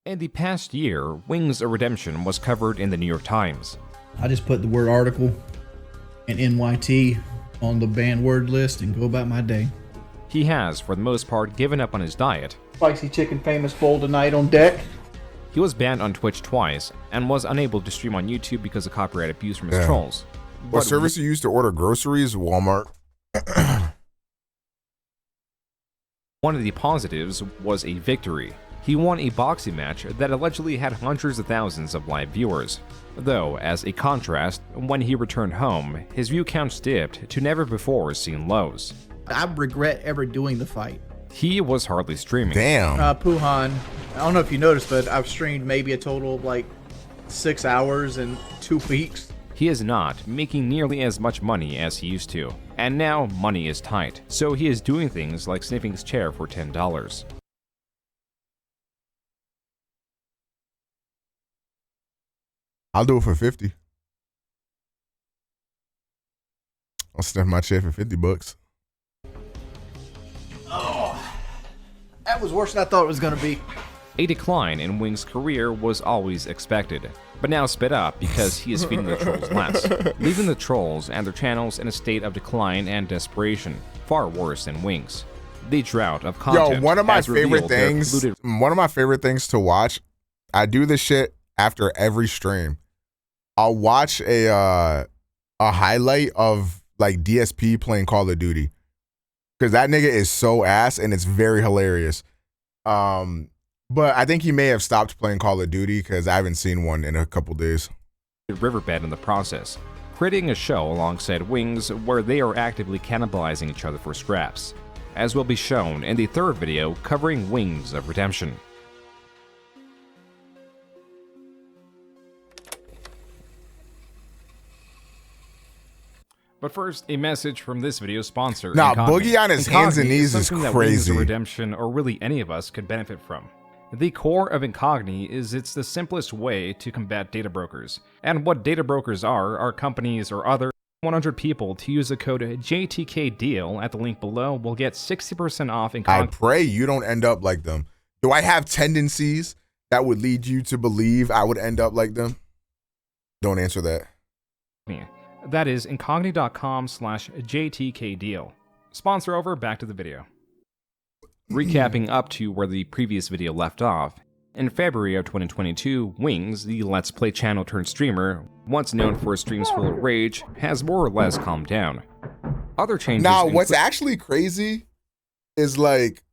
In the past year, Wings of Redemption was covered in the New York Times. I just put the word article and NYT on the banned word list and go about my day. He has, for the most part, given up on his diet. Spicy chicken famous bowl tonight on deck. He was banned on Twitch twice and was unable to stream on YouTube because of copyright abuse from his trolls. What service you use to order groceries? Walmart. One of the positives was a victory. He won a boxing match that allegedly had hundreds of thousands of live viewers. Though, as a contrast, when he returned home, his view counts dipped to never before seen lows. I regret ever doing the fight. He was hardly streaming. Damn. Puhan, I don't know if you noticed, but I've streamed maybe a total of like 6 hours in 2 weeks. He is not making nearly as much money as he used to. And now money is tight, so he is doing things like sniffing his chair for $10. I'll do it for 50. I'll sniff my chair for $50. Oh, that was worse than I thought it was going to be. A decline in Wing's career was always expected, but now sped up because he is feeding the trolls less, leaving the trolls and their channels in a state of decline and desperation, far worse than Wings. The drought of content. Yo, one of my has favorite things to watch, I do this shit after every stream. I'll watch a highlight of like DSP playing Call of Duty, because that nigga is so ass and it's very hilarious. But I think he may have stopped playing Call of Duty because I haven't seen one in a couple days. Riverbed in the process, creating a show alongside Wings where they are actively cannibalizing each other for scraps, as will be shown in the third video covering Wings of Redemption. But first, a message from this video's sponsor. Nah, Boogie on his hands and knees is crazy. That Wings of Redemption, or really any of us, could benefit from. The core of Incogni is it's the simplest way to combat data brokers. And what data brokers are companies or other 100 people to use the code JTKDeal at the link below will get 60% off Incogni. I pray you don't end up like them. Do I have tendencies that would lead you to believe I would end up like them? Don't answer that. That is incogni.com/JTKDeal. Sponsor over, back to the video. Recapping up to where the previous video left off, in February of 2022, Wings, the Let's Play channel turned streamer, once known for his streams full of rage, has more or less calmed down. Other changes. Now, what's actually crazy is like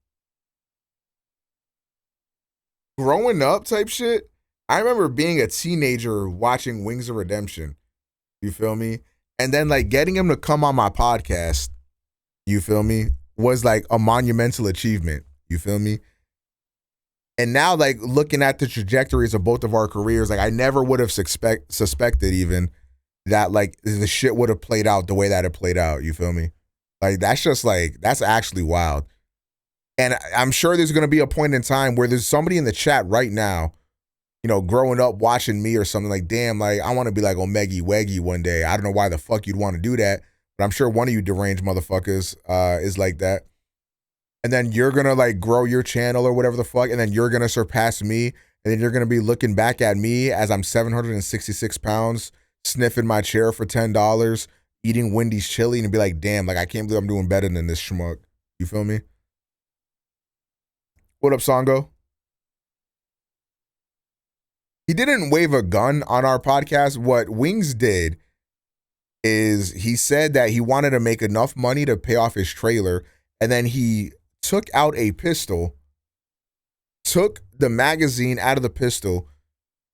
growing up type shit. I remember being a teenager watching Wings of Redemption. You feel me? And then like getting him to come on my podcast, you feel me, was like a monumental achievement. You feel me? And now like looking at the trajectories of both of our careers, like I never would have suspected even that like the shit would have played out the way that it played out. You feel me? Like that's just like, that's actually wild. And I'm sure there's going to be a point in time where there's somebody in the chat right now, you know, growing up watching me or something, like, damn, like, I want to be like Omega Weggy one day. I don't know why the fuck you'd want to do that, but I'm sure one of you deranged motherfuckers is like that. And then you're going to, like, grow your channel or whatever the fuck, and then you're going to surpass me, and then you're going to be looking back at me as I'm 766 pounds, sniffing my chair for $10, eating Wendy's chili, and be like, damn, like, I can't believe I'm doing better than this schmuck. You feel me? What up, Songo? He didn't wave a gun on our podcast. What Wings did is he said that he wanted to make enough money to pay off his trailer, and then he took out a pistol, took the magazine out of the pistol,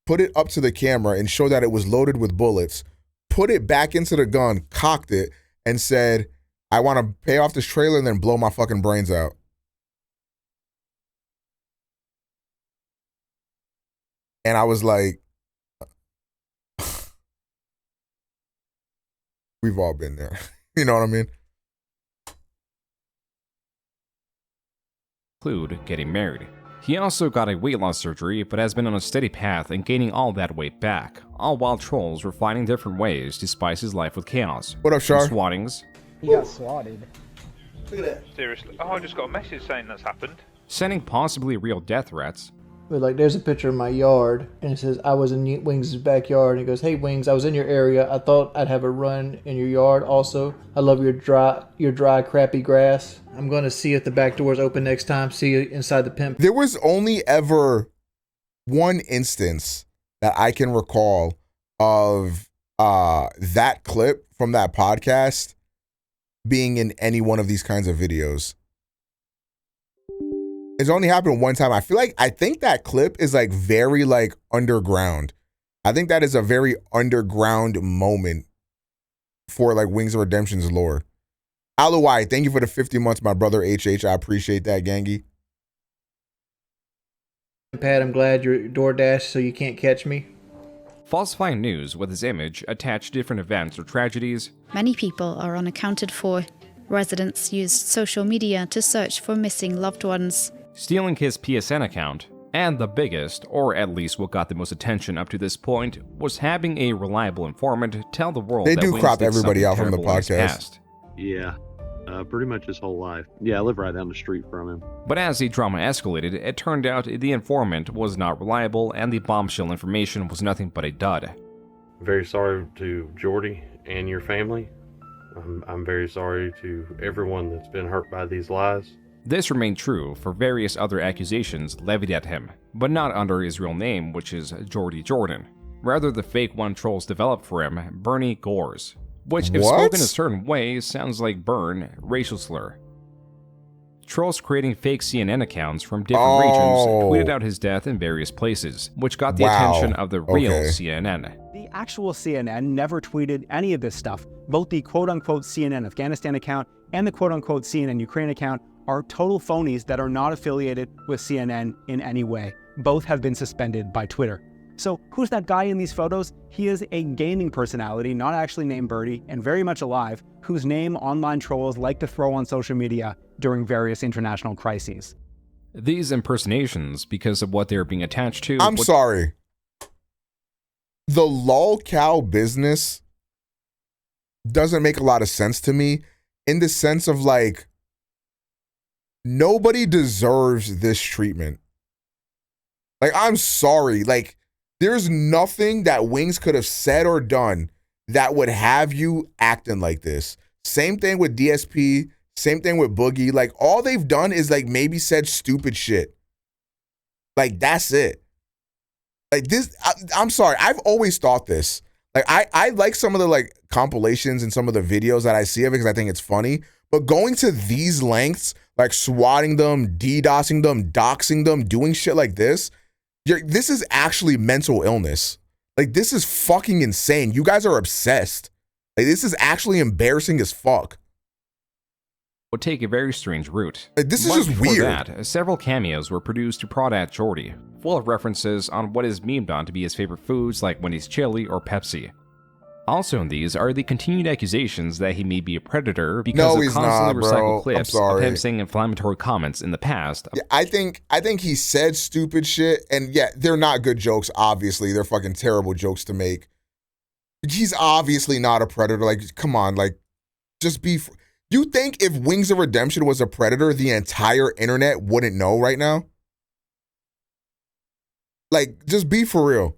put it up to the camera and showed that it was loaded with bullets, put it back into the gun, cocked it, and said, I want to pay off this trailer and then blow my fucking brains out. And I was like, we've all been there. You know what I mean? Include getting married. He also got a weight loss surgery, but has been on a steady path and gaining all that weight back, all while trolls were finding different ways to spice his life with chaos. What up, Shar? Swattings. He got swatted. Look at that. Seriously. Oh, I just got a message saying that's happened. Sending possibly real death threats. But like, there's a picture of my yard, and it says I was in Wings' backyard. And he goes, "Hey Wings, I was in your area. I thought I'd have a run in your yard. Also, I love your dry, crappy grass. I'm gonna see if the back door's open next time. See you inside the pimp." There was only ever one instance that I can recall of that clip from that podcast being in any one of these kinds of videos. It's only happened one time. I think that clip is like very like underground. I think that is a very underground moment for like Wings of Redemption's lore. Aluai, thank you for the 50 months, my brother HH. I appreciate that, Gangi. Pat, I'm glad you're DoorDash so you can't catch me. Falsifying news with his image attached to different events or tragedies. Many people are unaccounted for. Residents used social media to search for missing loved ones. Stealing his PSN account, and the biggest, or at least what got the most attention up to this point, was having a reliable informant tell the world They that do Wings crop did everybody something out from the terrible in his podcast. past. Yeah, pretty much his whole life. Yeah, I live right down the street from him. But as the drama escalated, it turned out the informant was not reliable and the bombshell information was nothing but a dud. Very sorry to Jordy and your family. I'm very sorry to everyone that's been hurt by these lies. This remained true for various other accusations levied at him, but not under his real name, which is Jordy Jordan. Rather, the fake one trolls developed for him, Bernie Gores, which, if spoken a certain way, sounds like burn, racial slur. Trolls creating fake CNN accounts from different regions tweeted out his death in various places, which got the attention of the real CNN. The actual CNN never tweeted any of this stuff. Both the quote-unquote CNN Afghanistan account and the quote-unquote CNN Ukraine account are total phonies that are not affiliated with CNN in any way. Both have been suspended by Twitter. So who's that guy in these photos? He is a gaming personality, not actually named Birdie, and very much alive, whose name online trolls like to throw on social media during various international crises. These impersonations, because of what they're being attached to... I'm sorry. The lolcow business doesn't make a lot of sense to me, in the sense of like, nobody deserves this treatment. Like, I'm sorry. Like, there's nothing that Wings could have said or done that would have you acting like this. Same thing with DSP. Same thing with Boogie. Like, all they've done is like maybe said stupid shit. Like, that's it. Like this, I'm sorry. I've always thought this. Like, I like some of the like compilations and some of the videos that I see of it because I think it's funny. But going to these lengths, like swatting them, DDoSing them, doxing them, doing shit like this, this is actually mental illness. Like, this is fucking insane. You guys are obsessed. Like, this is actually embarrassing as fuck. Would take a very strange route. Like, this is But just before weird. That, several cameos were produced to prod at Jordy, full of references on what is memed on to be his favorite foods like Wendy's chili or Pepsi. Also in these are the continued accusations that he may be a predator because of constantly recycled clips of him saying inflammatory comments in the past. Yeah, I think he said stupid shit, and yeah, they're not good jokes, obviously. They're fucking terrible jokes to make. He's obviously not a predator. Like, come on, like, just be... You think if Wings of Redemption was a predator, the entire internet wouldn't know right now? Like, just be for real.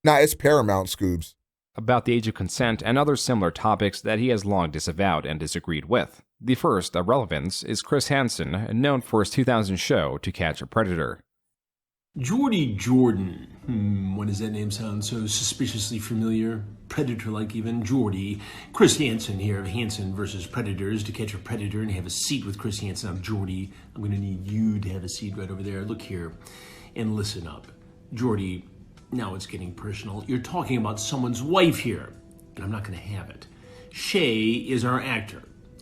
Nah, it's Paramount, Scoobs. About the age of consent and other similar topics that he has long disavowed and disagreed with. The first, of relevance, is Chris Hansen, known for his 2000 show To Catch a Predator. Jordy Jordan. Why does that name sound so suspiciously familiar? Predator-like even. Jordy. Chris Hansen here of Hansen versus Predators. To catch a predator and have a seat with Chris Hansen. I'm Jordy. I'm going to need you to have a seat right over there. Look here and listen up. Jordy, now it's getting personal. You're talking about someone's wife here, and I'm not going to have it. Shay is our actor.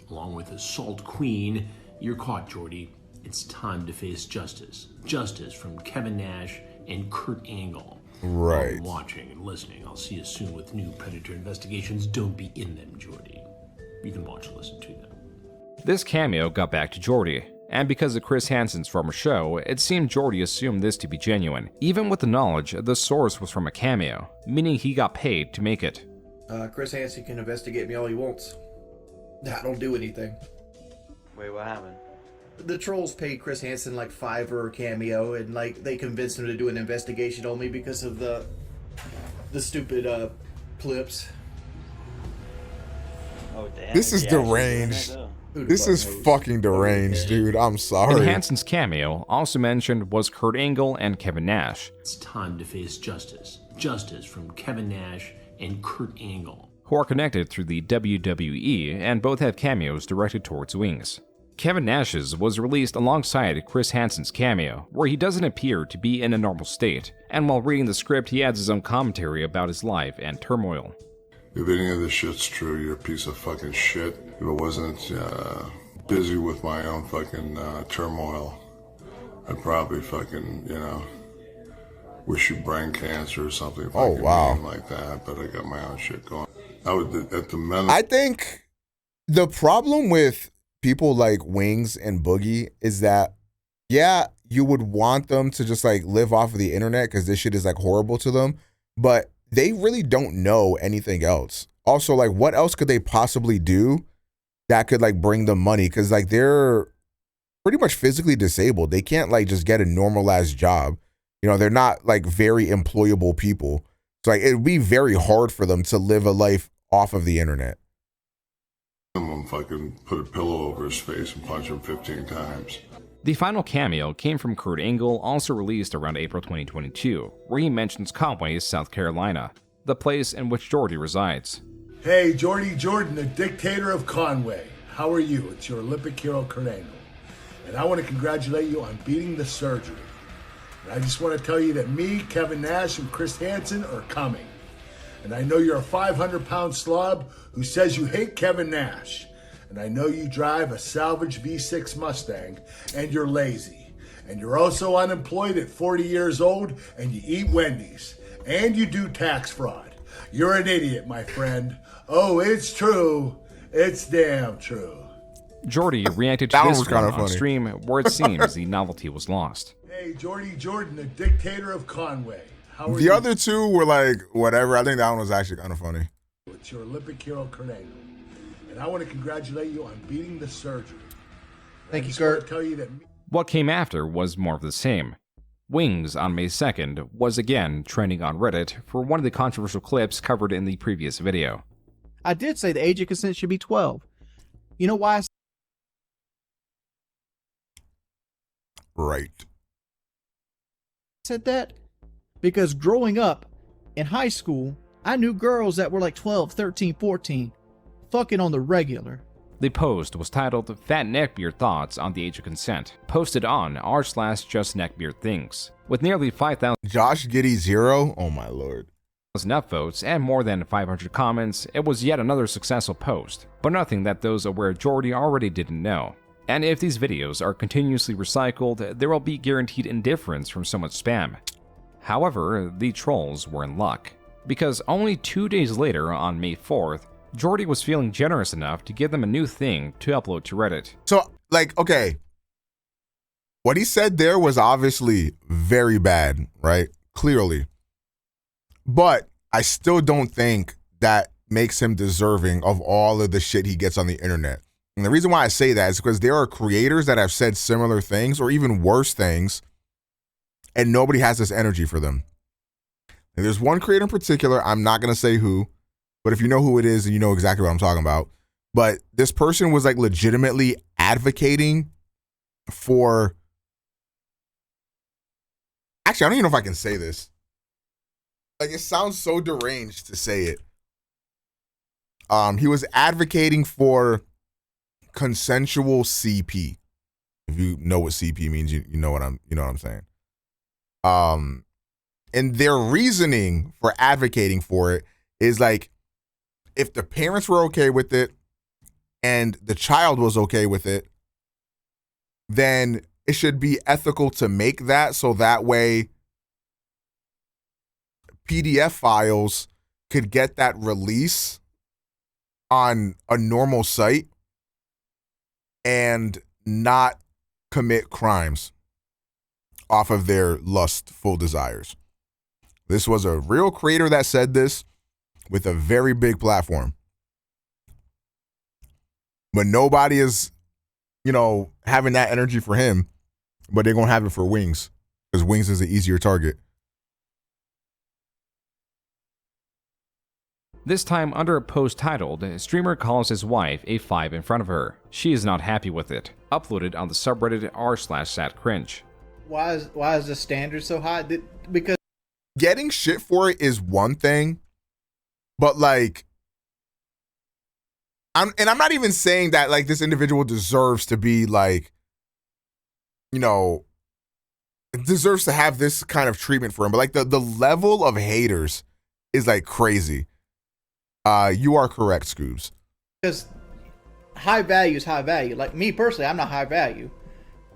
Along with the Salt Queen, you're caught, Jordy. It's time to face justice. Justice from Kevin Nash and Kurt Angle. Right. I'm watching and listening. I'll see you soon with new Predator investigations. Don't be in them, Jordy. You can watch and listen to them. This cameo got back to Jordy, and because of Chris Hansen's former show, it seemed Jordy assumed this to be genuine, even with the knowledge the source was from a cameo, meaning he got paid to make it. Chris Hansen can investigate me all he wants. I don't do anything. Wait, what happened? the trolls paid Chris Hansen like $5 for a cameo, and like they convinced him to do an investigation only because of the stupid clips. Oh, damn. This is deranged. This is fucking deranged, dude. I'm And sorry. Hansen's cameo, also mentioned, was Kurt Angle and Kevin Nash, It's time to face justice. Justice from Kevin Nash and Kurt Angle. who are connected through the WWE and both have cameos directed towards Wings. Kevin Nash's was released alongside Chris Hansen's cameo, where he doesn't appear to be in a normal state, and while reading the script he adds his own commentary about his life and turmoil. If any of this shit's true, you're a piece of fucking shit. If it wasn't busy with my own fucking turmoil, I'd probably fucking, wish you brain cancer or something. Oh, wow. Like that, but I got my own shit going. I would, at the minute. I think the problem with people like Wings and Boogie is that, yeah, you would want them to just like live off of the internet because this shit is like horrible to them, but they really don't know anything else. Also, like, what else could they possibly do that could like bring them money? Because like they're pretty much physically disabled. They can't like just get a normalized job. They're not like very employable people. So like it would be very hard for them to live a life off of the internet. Someone fucking put a pillow over his face and punch him 15 times. The final cameo came from Kurt Angle, also released around April 2022, where he mentions Conway, South Carolina, the place in which Jordy resides. Hey, Jordy Jordan, the dictator of Conway. How are you? It's your Olympic hero, Kurt Angle. And I want to congratulate you on beating the surgery. And I just want to tell you that me, Kevin Nash, and Chris Hansen are coming. And I know you're a 500-pound slob who says you hate Kevin Nash. And I know you drive a salvage V6 Mustang, and you're lazy. And you're also unemployed at 40 years old, and you eat Wendy's. And you do tax fraud. You're an idiot, my friend. Oh, it's true. It's damn true. Jordy reacted to That this one was kinda on funny. stream, where it seems the novelty was lost. Hey, Jordy Jordan, the dictator of Conway. How are The you? other two were like, whatever. I think that one was actually kind of funny. It's your Olympic hero, Kurt Angle. And I want to congratulate you on beating the surgery. Thank you, I just want Kurt. to tell you that What came after was more of the same. Wings on May 2nd was again trending on Reddit for one of the controversial clips covered in the previous video. I did say the age of consent should be 12. You know why I Right. said that? Because growing up in high school, I knew girls that were like 12, 13, 14, fucking on the regular. The post was titled Fat Neckbeard Thoughts on the Age of Consent, posted on r/justneckbeardthings, with nearly 5,000 Josh Giddey 0. Oh my lord. upvotes and more than 500 comments. It was yet another successful post, but nothing that those aware of Jordy already didn't know. And if these videos are continuously recycled, there will be guaranteed indifference from so much spam. However, the trolls were in luck, because only 2 days later, on May 4th, Jordy was feeling generous enough to give them a new thing to upload to Reddit. So, like, okay. What he said there was obviously very bad, right? Clearly. But I still don't think that makes him deserving of all of the shit he gets on the internet. And the reason why I say that is because there are creators that have said similar things or even worse things, and nobody has this energy for them. And there's one creator in particular, I'm not going to say who, but if you know who it is, then you know exactly what I'm talking about. But this person was like legitimately advocating for, actually, I don't even know if I can say this. Like, it sounds so deranged to say it. He was advocating for consensual CP. If you know what CP means, you know what I'm saying. And their reasoning for advocating for it is like, if the parents were okay with it and the child was okay with it, then it should be ethical to make that so that way PDF files could get that release on a normal site and not commit crimes off of their lustful desires. This was a real creator that said this with a very big platform. But nobody is having that energy for him, but they're gonna have it for Wings because Wings is an easier target. This time, under a post titled, streamer calls his wife a 5 in front of her. She is not happy with it. Uploaded on the subreddit r/satcringe. Why is the standard so high? Because getting shit for it is one thing, but like, I'm not even saying that like this individual deserves to be like, deserves to have this kind of treatment for him. But like the level of haters is like crazy. You are correct, Scoobs. Because high value is high value. Like me personally, I'm not high value.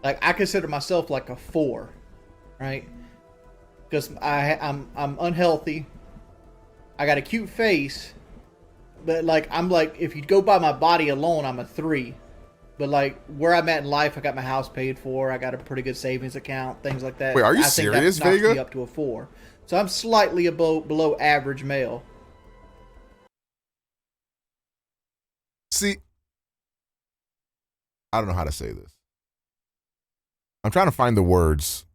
Like I consider myself like a 4, right? Because I'm unhealthy. I got a cute face, but like I'm like if you go by my body alone, I'm a 3. But like where I'm at in life, I got my house paid for. I got a pretty good savings account, things like that. Wait, are you I think serious, that knocks Vega? me up to a 4. So I'm slightly below average male. See, I don't know how to say this. I'm trying to find the words.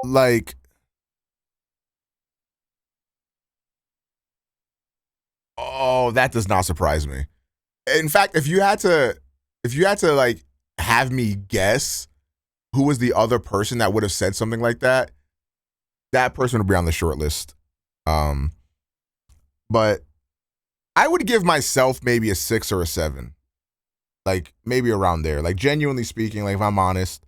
Like, oh, that does not surprise me. In fact, if you had to like have me guess who was the other person that would have said something like that, that person would be on the short list. But I would give myself maybe a 6 or a 7. Like maybe around there. Like genuinely speaking, like if I'm honest,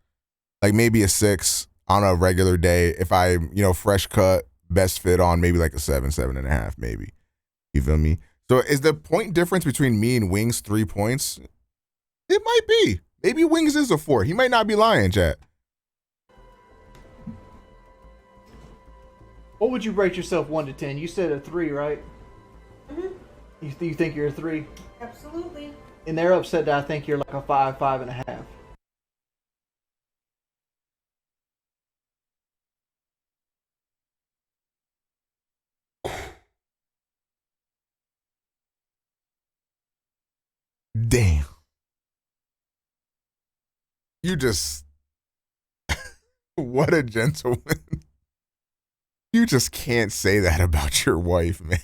like maybe a 6 on a regular day. If I, fresh cut, best fit on, maybe like a 7, 7.5, maybe. You feel me? So is the point difference between me and Wings 3 points? It might be. Maybe Wings is a 4. He might not be lying, chat. What would you rate yourself 1 to 10? You said a 3, right? Mm-hmm. You think you're a 3? Absolutely. And they're upset that I think you're like a 5, 5.5. Damn. You just... What a gentleman. You just can't say that about your wife, man.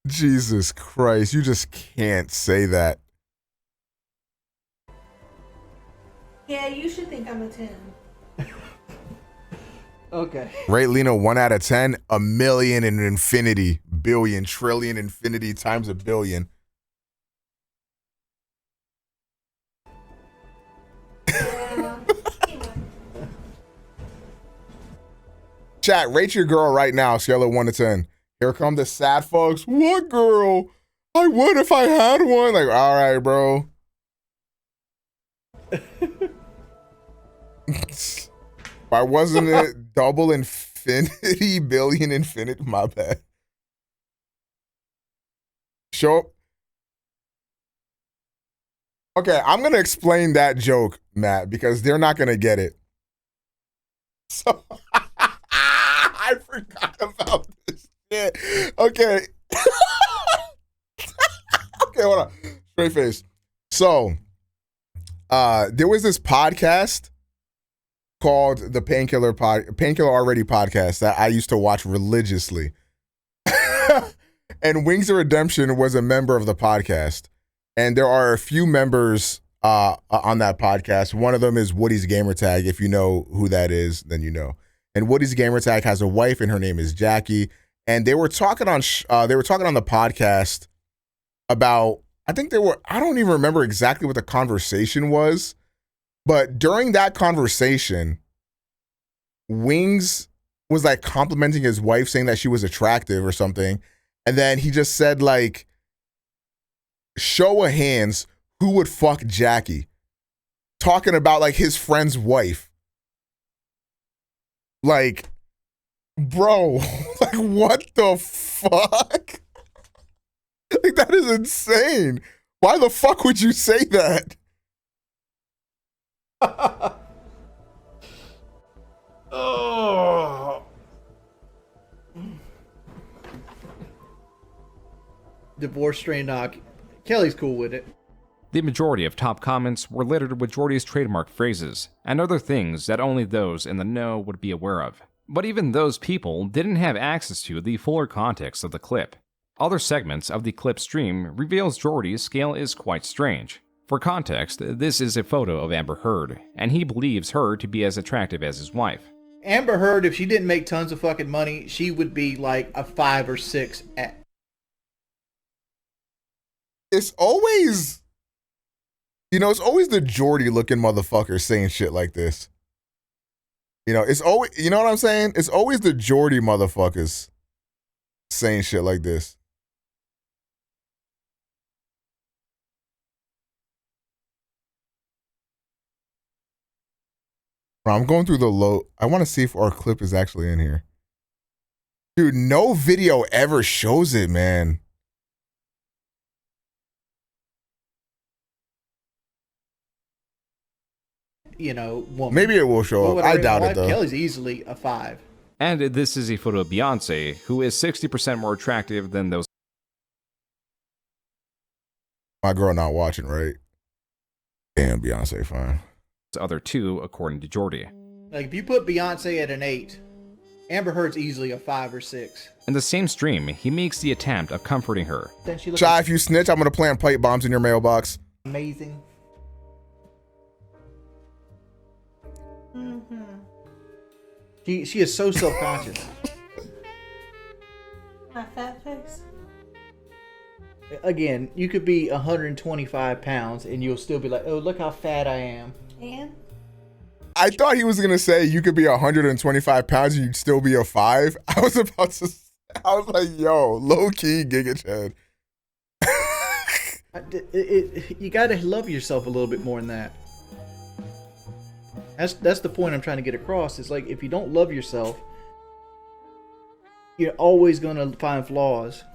Jesus Christ. You just can't say that. Yeah, you should think I'm a 10. Okay. Rate Lena 1 out of 10. A million and infinity. Billion. Trillion. Infinity times a billion. Chat, rate your girl right now, scale of 1 to 10. Here come the sad folks. What girl? I would if I had one. Like, all right, bro. Why wasn't it double infinity, billion infinite? My bad. Show up. Okay, I'm going to explain that joke, Matt, because they're not going to get it. So, I forgot about this shit. Okay. Okay, hold on. Straight face. So, there was this podcast called the Painkiller Already podcast that I used to watch religiously. And Wings of Redemption was a member of the podcast. And there are a few members on that podcast. One of them is Woody's Gamertag. If you know who that is, then you know. And Woody's Gamertag has a wife, and her name is Jackie. And they were talking on the podcast about, I don't even remember exactly what the conversation was, but during that conversation, Wings was like complimenting his wife, saying that she was attractive or something. And then he just said like, show of hands, who would fuck Jackie? Talking about like his friend's wife. Like, bro, like what the fuck? Like that is insane. Why the fuck would you say that? Oh. Divorce strain knock. Kelly's cool with it. The majority of top comments were littered with Jordy's trademark phrases and other things that only those in the know would be aware of. But even those people didn't have access to the fuller context of the clip. Other segments of the clip stream reveals Jordy's scale is quite strange. For context, this is a photo of Amber Heard, and he believes her to be as attractive as his wife. Amber Heard, if she didn't make tons of fucking money, she would be like a 5 or 6 at. It's always, it's always the Jordy looking motherfucker saying shit like this. It's always, you know what I'm saying? It's always the Jordy motherfuckers saying shit like this. Bro, I'm going through the low. I want to see if our clip is actually in here. Dude, no video ever shows it, man. Woman. Maybe it will show up. I doubt it, though. Kelly's easily a 5. And this is a photo of Beyonce, who is 60% more attractive than those. My girl not watching, right? Damn, Beyonce fine. Other two, according to Jordy. Like, if you put Beyonce at an 8, Amber Heard's easily a 5 or 6. In the same stream, he makes the attempt of comforting her. Shy, if you snitch, I'm going to plant pipe bombs in your mailbox. Amazing. Mm-hmm. She is so self-conscious. My fat face. Again, you could be 125 pounds and you'll still be like, oh, look how fat I am. And? I thought he was going to say you could be 125 pounds and you'd still be a 5. I was like, yo, low-key Giga Chad. You got to love yourself a little bit more than that. That's the point I'm trying to get across. It's like, if you don't love yourself, you're always going to find flaws.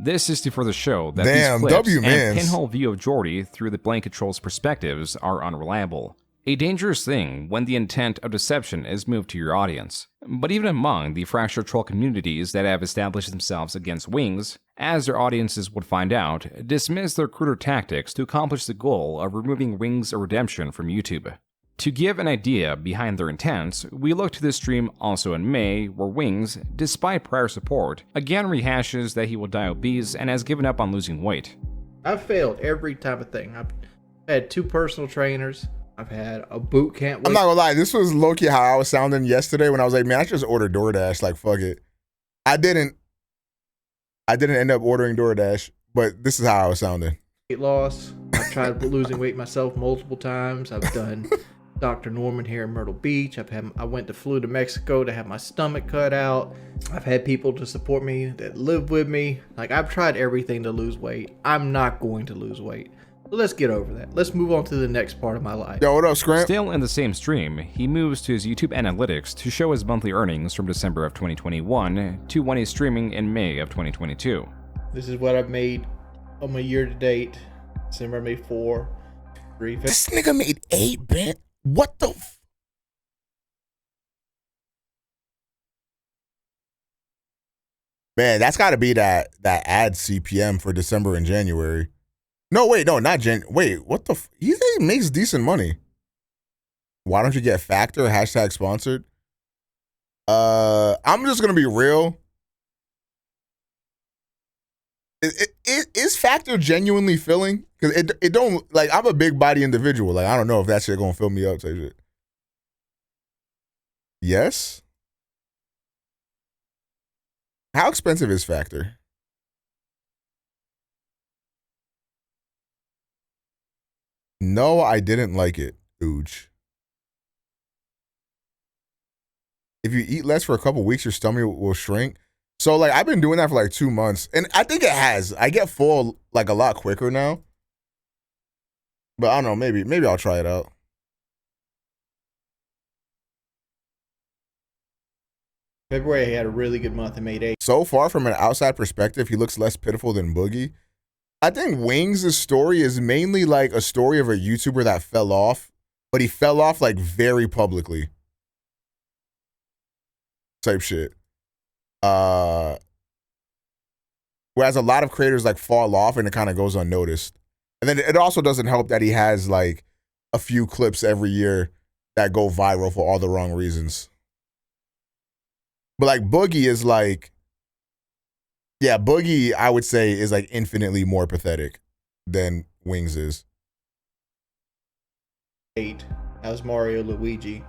This is to further show that Damn, these clips W-mans. and pinhole view of Jordy through the blanket troll's perspectives are unreliable. A dangerous thing when the intent of deception is moved to your audience. But even among the fractured troll communities that have established themselves against Wings, as their audiences would find out, dismiss their cruder tactics to accomplish the goal of removing WingsOfRedemption from YouTube. To give an idea behind their intents, we look to this stream also in May, where Wings, despite prior support, again rehashes that he will die obese and has given up on losing weight. I've failed every type of thing. I've had 2 personal trainers. I've had a boot camp. I'm not gonna lie, this was low-key how I was sounding yesterday when I was like, man, I just ordered DoorDash, like, fuck it. I didn't end up ordering DoorDash, but this is how I was sounding. Weight loss. I've tried losing weight myself multiple times. I've done Dr. Norman here in Myrtle Beach. flew to Mexico to have my stomach cut out. I've had people to support me that live with me. Like, I've tried everything to lose weight. I'm not going to lose weight. So let's get over that. Let's move on to the next part of my life. Yo, what up, Scram? Still in the same stream, he moves to his YouTube analytics to show his monthly earnings from December of 2021 to when he's streaming in May of 2022. This is what I've made on my year to date. December I made 4. 3. This nigga made 8, man. What the Man, that's got to be that ad CPM for December and January. No, wait, no, not Wait, what the he makes decent money. Why don't you get Factor? # sponsored. I'm just going to be real. Is Factor genuinely filling? Because it don't, like, I'm a big body individual. Like, I don't know if that shit gonna fill me up type shit. Yes? How expensive is Factor? No, I didn't like it. Ooch. If you eat less for a couple weeks, your stomach will shrink. So, like, I've been doing that for like 2 months, and I think it has. I get full like a lot quicker now. But I don't know, maybe I'll try it out. February, he had a really good month and made 8. So far, from an outside perspective, he looks less pitiful than Boogie. I think Wings' story is mainly like a story of a YouTuber that fell off, but he fell off like very publicly. type shit. Whereas a lot of creators like fall off and it kind of goes unnoticed. And then it also doesn't help that he has like a few clips every year that go viral for all the wrong reasons. But like Boogie is like, yeah, Boogie I would say is like infinitely more pathetic than Wings is. 8. That was Mario Luigi.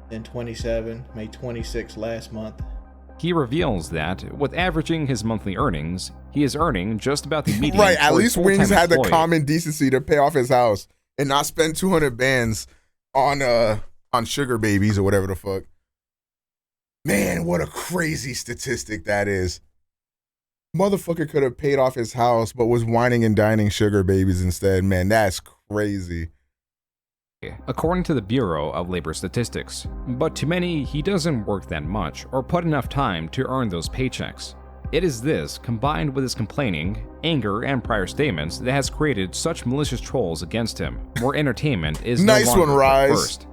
Then 27, made 26 last month. He reveals that, with averaging his monthly earnings, he is earning just about the median. Right, at for a least full-time Wings had the employee. common decency to pay off his house and not spend 200 bands on sugar babies or whatever the fuck. Man, what a crazy statistic that is. Motherfucker could have paid off his house, but was whining and dining sugar babies instead. Man, that's crazy. According to the Bureau of Labor Statistics. But to many, he doesn't work that much or put enough time to earn those paychecks. It is this, combined with his complaining, anger, and prior statements, that has created such malicious trolls against him, where entertainment is Nice no longer one, Rise. put first.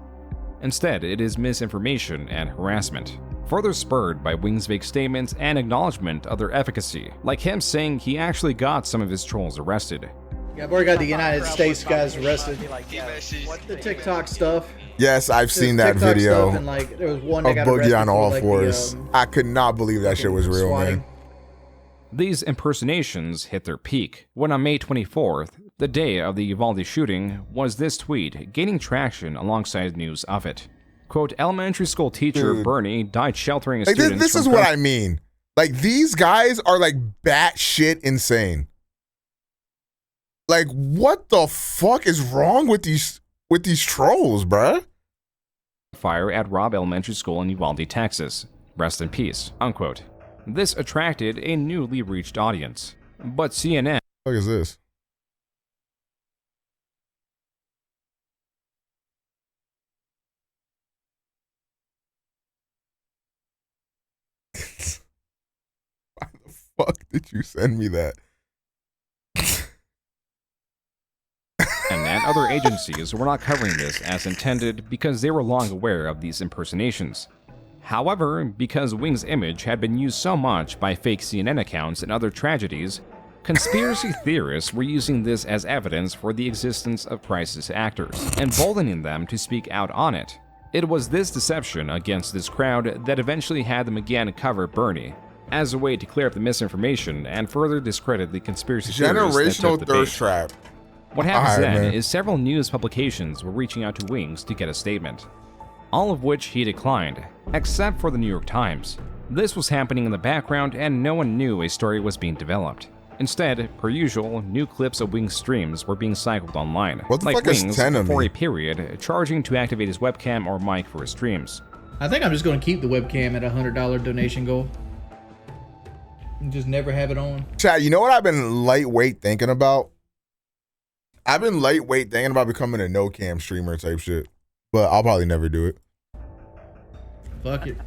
Instead, it is misinformation and harassment, further spurred by Wings' vague statements and acknowledgement of their efficacy, like him saying he actually got some of his trolls arrested. Yeah, I've already got the United States guys arrested. The TikTok stuff. Yes, I've seen that TikTok video stuff, and like there was one of that got Boogie arrested on for, all like, fours. I could not believe that shit was real, swatting. man. These impersonations hit their peak when on May 24th, the day of the Uvalde shooting, was this tweet gaining traction alongside news of it. Quote, elementary school teacher Dude. Bernie died sheltering a Like, student. this is what I mean. Like, these guys are like batshit insane. Like, what the fuck is wrong with these trolls, bruh? Fire at Robb Elementary School in Uvalde, Texas. Rest in peace. Unquote. This attracted a newly reached audience. But CNN. What is this? Why the fuck did you send me that? And other agencies were not covering this as intended because they were long aware of these impersonations. However, because Wings' image had been used so much by fake CNN accounts and other tragedies, conspiracy theorists were using this as evidence for the existence of crisis actors, emboldening them to speak out on it. It was this deception against this crowd that eventually had them again cover Bernie, as a way to clear up the misinformation and further discredit the conspiracy theorists that Generational took the thirst bait. trap. What happens All right, then man. is several news publications were reaching out to Wings to get a statement, all of which he declined, except for the New York Times. This was happening in the background and no one knew a story was being developed. Instead, per usual, new clips of Wings' streams were being cycled online, What the like fuck is Wings, 10 of for me? a period, charging to activate his webcam or mic for his streams. I think I'm just going to keep the webcam at a $100 donation goal. And just never have it on. Chad, you know what I've been lightweight thinking about? I've been lightweight thinking about becoming a no-cam streamer type shit. But I'll probably never do it. Fuck it.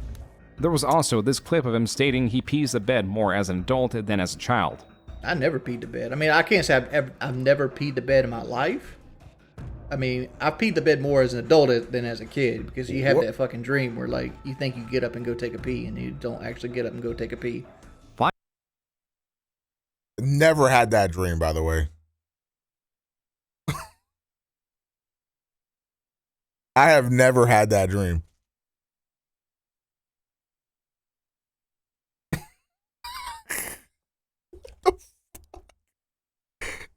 There was also this clip of him stating he pees the bed more as an adult than as a child. I never peed the bed. I mean, I can't say I've never peed the bed in my life. I mean, I've peed the bed more as an adult than as a kid because you have What? that fucking dream where, like, you think you get up and go take a pee and you don't actually get up and go take a pee. Never had that dream, by the way. I have never had that dream.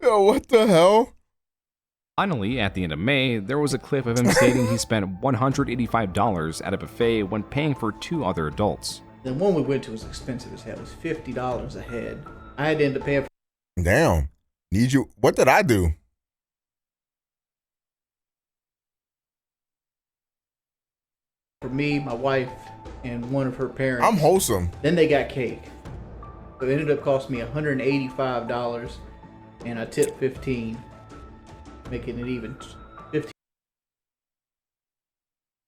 Yo, what the hell? Finally, at the end of May, there was a clip of him stating he spent $185 at a buffet when paying for 2 other adults. The one we went to was expensive as hell. It was $50 a head. I had to end up paying Damn. Need you. What did I do? for me, my wife, and one of her parents. I'm wholesome. Then they got cake. So it ended up costing me $185, and I tipped $15, making it even 15.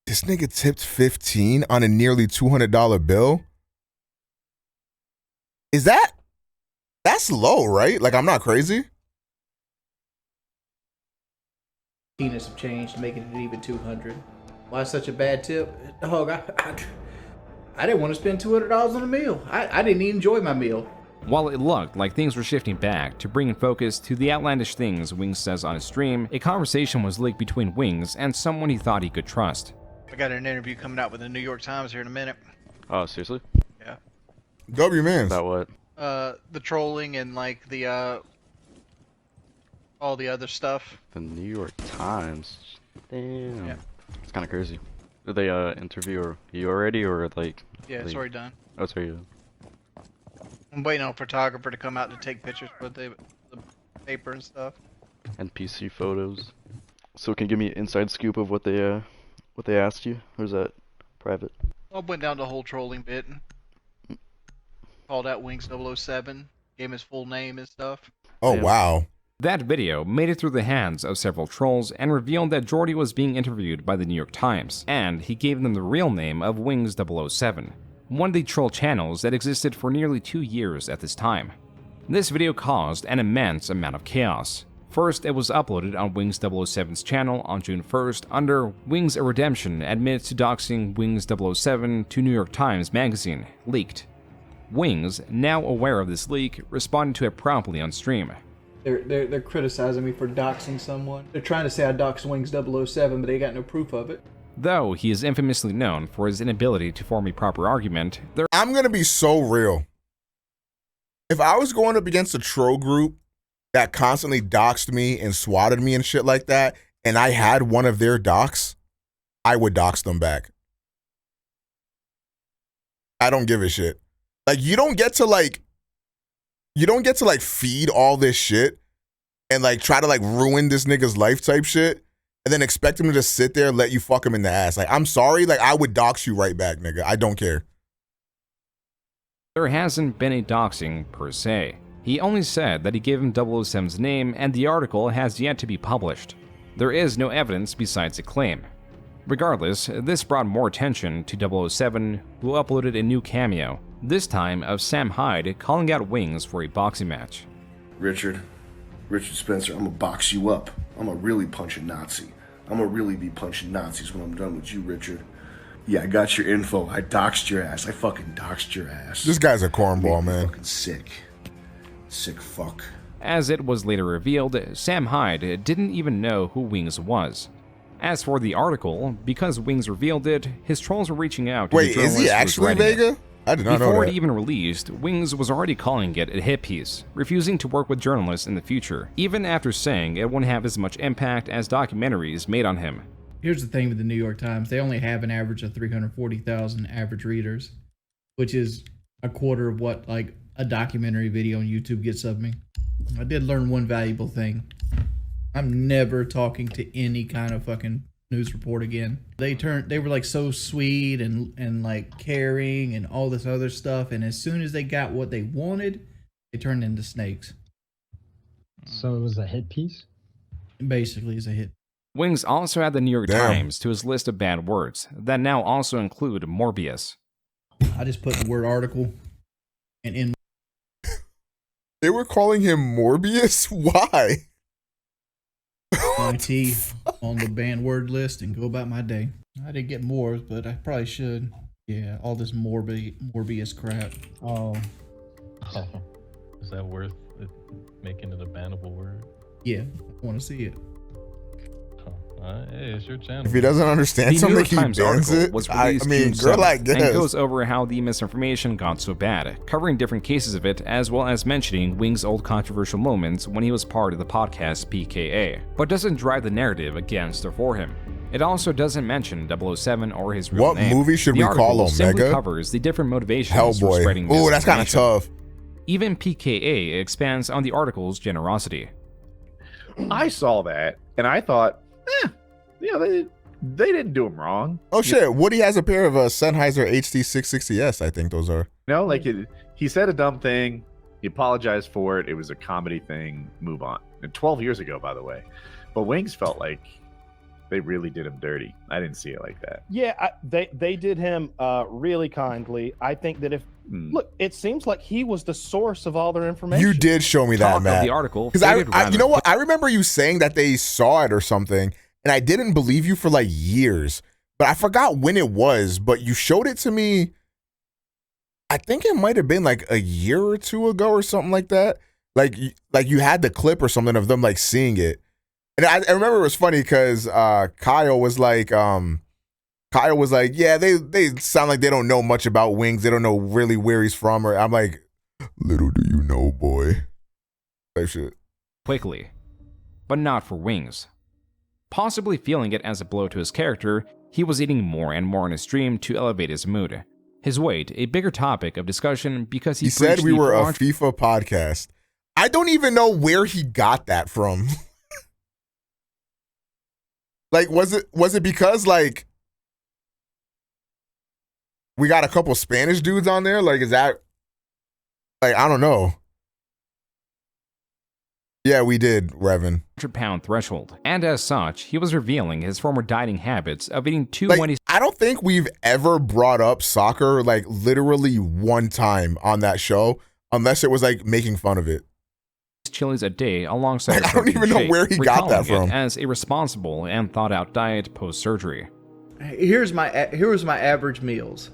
This nigga tipped 15 on a nearly $200 bill? That's low, right? Like, I'm not crazy. And some change, making it even 200. Why such a bad tip? Dog, I didn't want to spend $200 on a meal. I didn't even enjoy my meal. While it looked like things were shifting back to bringing focus to the outlandish things Wings says on his stream, a conversation was leaked between Wings and someone he thought he could trust. I got an interview coming out with the New York Times here in a minute. Oh, seriously? Yeah. W man. About what? The trolling and like the all the other stuff. The New York Times. Damn. Yeah. It's kind of crazy. Did they interview you already, or like? Yeah, it's already done. Oh, it's already done. I'm waiting on a photographer to come out to take pictures with the paper and stuff. NPC photos. So can you give me an inside scoop of what they asked you, or is that private? I went down the whole trolling bit. Called out Wings007, gave him his full name and stuff. Oh, wow. That video made it through the hands of several trolls and revealed that Jordy was being interviewed by the New York Times, and he gave them the real name of Wings007, one of the troll channels that existed for nearly 2 years at this time. This video caused an immense amount of chaos. First, it was uploaded on Wings007's channel on June 1st under WingsOfRedemption admits to doxing Wings007 to New York Times magazine, leaked. Wings, now aware of this leak, responded to it promptly on stream. They're criticizing me for doxing someone. They're trying to say I doxed Wings007, but they got no proof of it. Though he is infamously known for his inability to form a proper argument, I'm gonna be so real. If I was going up against a troll group that constantly doxed me and swatted me and shit like that, and I had one of their docs, I would dox them back. I don't give a shit. Like, you don't get to feed all this shit and like try to like ruin this nigga's life type shit and then expect him to just sit there and let you fuck him in the ass. Like, I'm sorry, like I would dox you right back, nigga. I don't care. There hasn't been a doxing per se. He only said that he gave him 007's name and the article has yet to be published. There is no evidence besides a claim. Regardless, this brought more attention to 007, who uploaded a new cameo, this time of Sam Hyde calling out Wings for a boxing match. Richard Spencer, I'm gonna box you up. I'm gonna really punch a Nazi. I'm gonna really be punching Nazis when I'm done with you, Richard. Yeah, I got your info. I doxed your ass. I fucking doxed your ass. This guy's a cornball, man. Fucking sick. Sick fuck. As it was later revealed, Sam Hyde didn't even know who Wings was. As for the article, because Wings revealed it, his trolls were reaching out to the Wait, journalist is he who was actually writing it. Vega? I did not know Before that. it even released, Wings was already calling it a hit piece, refusing to work with journalists in the future, even after saying it wouldn't have as much impact as documentaries made on him. Here's the thing with the New York Times. They only have an average of 340,000 average readers, which is a quarter of what like a documentary video on YouTube gets of me. I did learn one valuable thing. I'm never talking to any kind of fucking news report again. They were like so sweet and like caring and all this other stuff, and as soon as they got what they wanted, they turned into snakes. So it was a hit piece? Basically, it's a hit. Wings also had the New York Times to his list of bad words that now also include Morbius. I just put the word article and in. They were calling him Morbius? Why? My teeth on the banned word list and go about my day. I didn't get more, but I probably should. Yeah, all this Morbius crap. Oh. Is that worth it, making it a bannable word? Yeah, I want to see it. Hey, it's your channel. If he doesn't understand The New something, York he Times bans article it. was I released mean, June girl, I 7th, guess. and goes over how the misinformation got so bad, covering different cases of it, as well as mentioning Wings' old controversial moments when he was part of the podcast PKA, but doesn't drive the narrative against or for him. It also doesn't mention 007 or his real What name. movie should The we article call him, simply Mega? covers the different motivations for Hellboy. spreading Ooh, that's kind of misinformation. tough. Even PKA expands on the article's generosity. I saw that and I thought, they didn't do him wrong. Oh shit, Woody has a pair of Sennheiser HD660S, I think those are. He said a dumb thing. He apologized for it. It was a comedy thing. Move on. And 12 years ago, by the way. But Wings felt like they really did him dirty. I didn't see it like that. Yeah, they did him really kindly. I think that look, it seems like he was the source of all their information. You did show me that, Matt. The article because I you know what? I remember you saying that they saw it or something, and I didn't believe you for like years. But I forgot when it was. But you showed it to me I think it might have been like a year or two ago or something like that. Like you had the clip or something of them like seeing it. And I remember it was funny because Kyle was like, yeah, they sound like they don't know much about Wings. They don't know really where he's from. Or I'm like, little do you know, boy. Type shit. Quickly, but not for Wings. Possibly feeling it as a blow to his character, he was eating more and more on his stream to elevate his mood. His weight, a bigger topic of discussion because he said we were a FIFA podcast. I don't even know where he got that from. Like, was it because like we got a couple Spanish dudes on there? Like, is that like, I don't know. Yeah, we did, Revan. 100-pound threshold, and as such, he was revealing his former dieting habits of eating 2 like, Wendy's. I don't think we've ever brought up soccer like literally one time on that show, unless it was like making fun of it. Chilies a day alongside. I don't even know where he got that from. As a responsible and thought-out diet post-surgery. Here's my average meals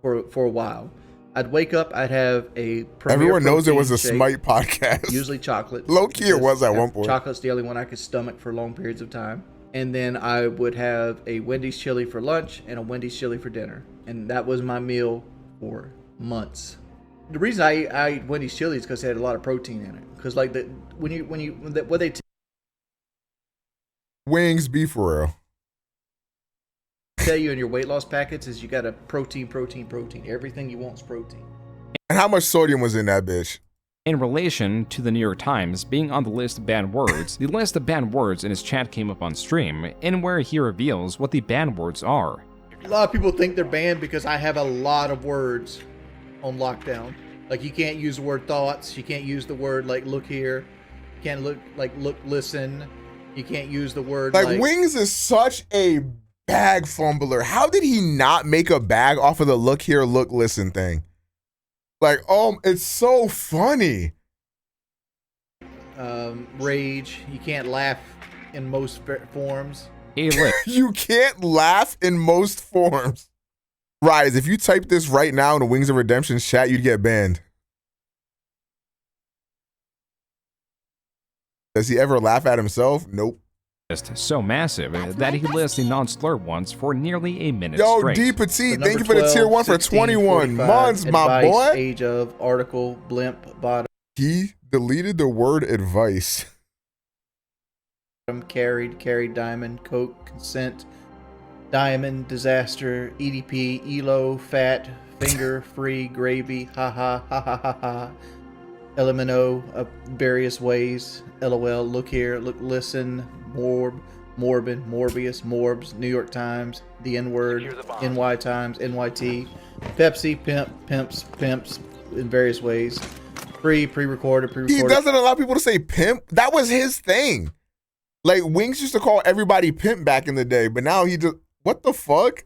for a while. I'd wake up, I'd have a Premier Everyone knows it was a shake, Smite podcast. usually chocolate. Low key it was at one point. Chocolate's the only one I could stomach for long periods of time. And then I would have a Wendy's chili for lunch and a Wendy's chili for dinner. And that was my meal for months. The reason I eat Wendy's chili is because it had a lot of protein in it. Because like Wings, be for real. Tell you in your weight loss packets is you got a protein. Everything you want is protein. And how much sodium was in that bitch? In relation to the New York Times being on the list of banned words, the list of banned words in his chat came up on stream, in where he reveals what the banned words are. A lot of people think they're banned because I have a lot of words on lockdown. Like you can't use the word thoughts. You can't use the word like look here. You can't look, listen. You can't use the word like Wings is such a bag fumbler. How did he not make a bag off of the look here, look, listen thing? Like, it's so funny. Rage. You can't laugh in most forms. You can't laugh in most forms. Rise, if you type this right now in the Wings of Redemption chat, you'd get banned. Does he ever laugh at himself? Nope. So massive that he lists the non-slur ones for nearly a minute Yo, straight. D Petite, thank you for the tier 1 for 21 months, my boy. Age of, article, blimp, bottom. He deleted the word advice. Carried, diamond, coke, consent, diamond, disaster, EDP, ELO, fat, finger, free, gravy, haha, ha ha ha ha. LMNO, various ways, LOL, look here, look, listen, Morb, Morbin, Morbius, Morbs, New York Times, the N-word, NY Times, NYT, Pepsi, pimps, in various ways, pre-recorded. He doesn't allow people to say pimp. That was his thing. Like, Wings used to call everybody pimp back in the day, but now he just, what the fuck?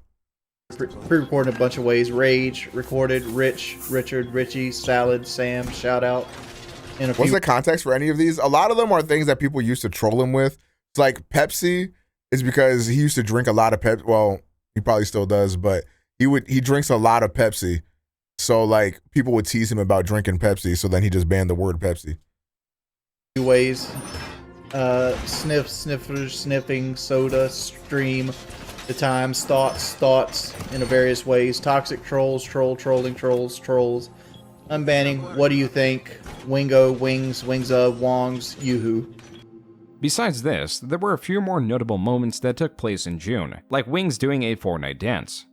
Pre-recorded a bunch of ways, rage, recorded, Rich, Richard, Richie, salad, Sam, shout out. What's the context for any of these? A lot of them are things that people used to troll him with. It's like Pepsi is because he used to drink a lot of Pepsi. Well, he probably still does, but he drinks a lot of Pepsi. So like people would tease him about drinking Pepsi. So then he just banned the word Pepsi. Ways, sniffers, sniffing, soda, stream, the times, thoughts in various ways, toxic trolls, trolling trolls, unbanning, what do you think, Wingo, Wings of, Wongs, Yoo-hoo. Besides this, there were a few more notable moments that took place in June, like Wings doing a Fortnite dance.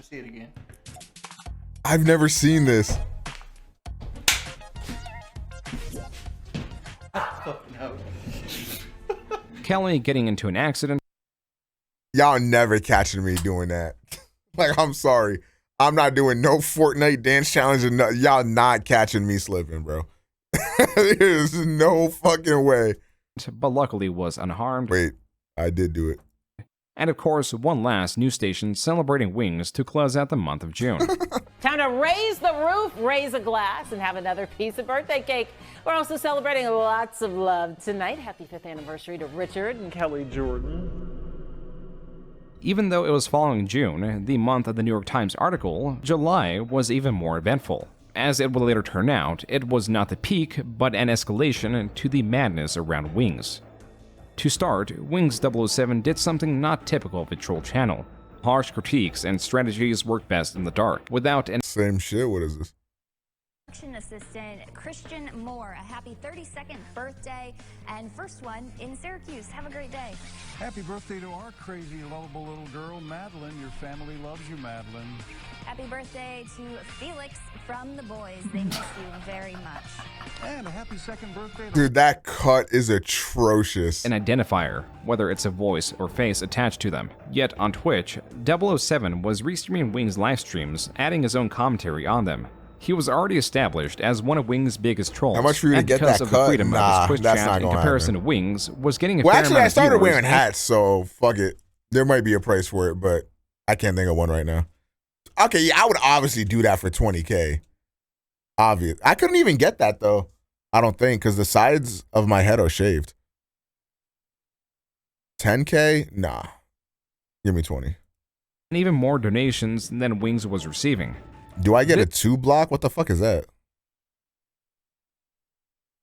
See it again. I've never seen this. Kelly getting into an accident. Y'all never catching me doing that. Like, I'm sorry. I'm not doing no Fortnite dance challenge. Y'all not catching me slipping, bro. There's no fucking way. But luckily was unharmed. Wait, I did do it. And of course, one last news station celebrating Wings to close out the month of June. Time to raise the roof, raise a glass, and have another piece of birthday cake. We're also celebrating lots of love tonight. Happy 5th anniversary to Richard and Kelly Jordan. Even though it was following June, the month of the New York Times article, July was even more eventful. As it would later turn out, it was not the peak, but an escalation to the madness around Wings. To start, Wings007 did something not typical of a troll channel. Harsh critiques and strategies work best in the dark, without an— Same shit, what is this? Production assistant Christian Moore, a happy 32nd birthday, and first one in Syracuse. Have a great day. Happy birthday to our crazy, lovable little girl, Madeline. Your family loves you, Madeline. Happy birthday to Felix from the boys. They miss you very much. And a happy second birthday to... Dude, that cut is atrocious. An identifier, whether it's a voice or face attached to them. Yet on Twitch, 007 was restreaming Wings live streams, adding his own commentary on them. He was already established as one of Wings' biggest trolls. How much for you to get because that of cut? the freedom of Nah, his Twitch that's chat not in gonna comparison happen. to Wings, was getting a Well, fair actually, amount I of started viewers wearing and- hats, so fuck it. There might be a price for it, but I can't think of one right now. Okay, yeah, I would obviously do that for 20K. Obvious. I couldn't even get that though. I don't think, because the sides of my head are shaved. 10K? Nah. Give me 20. and even more donations than Wings was receiving. Do I get a 2 block? What the fuck is that?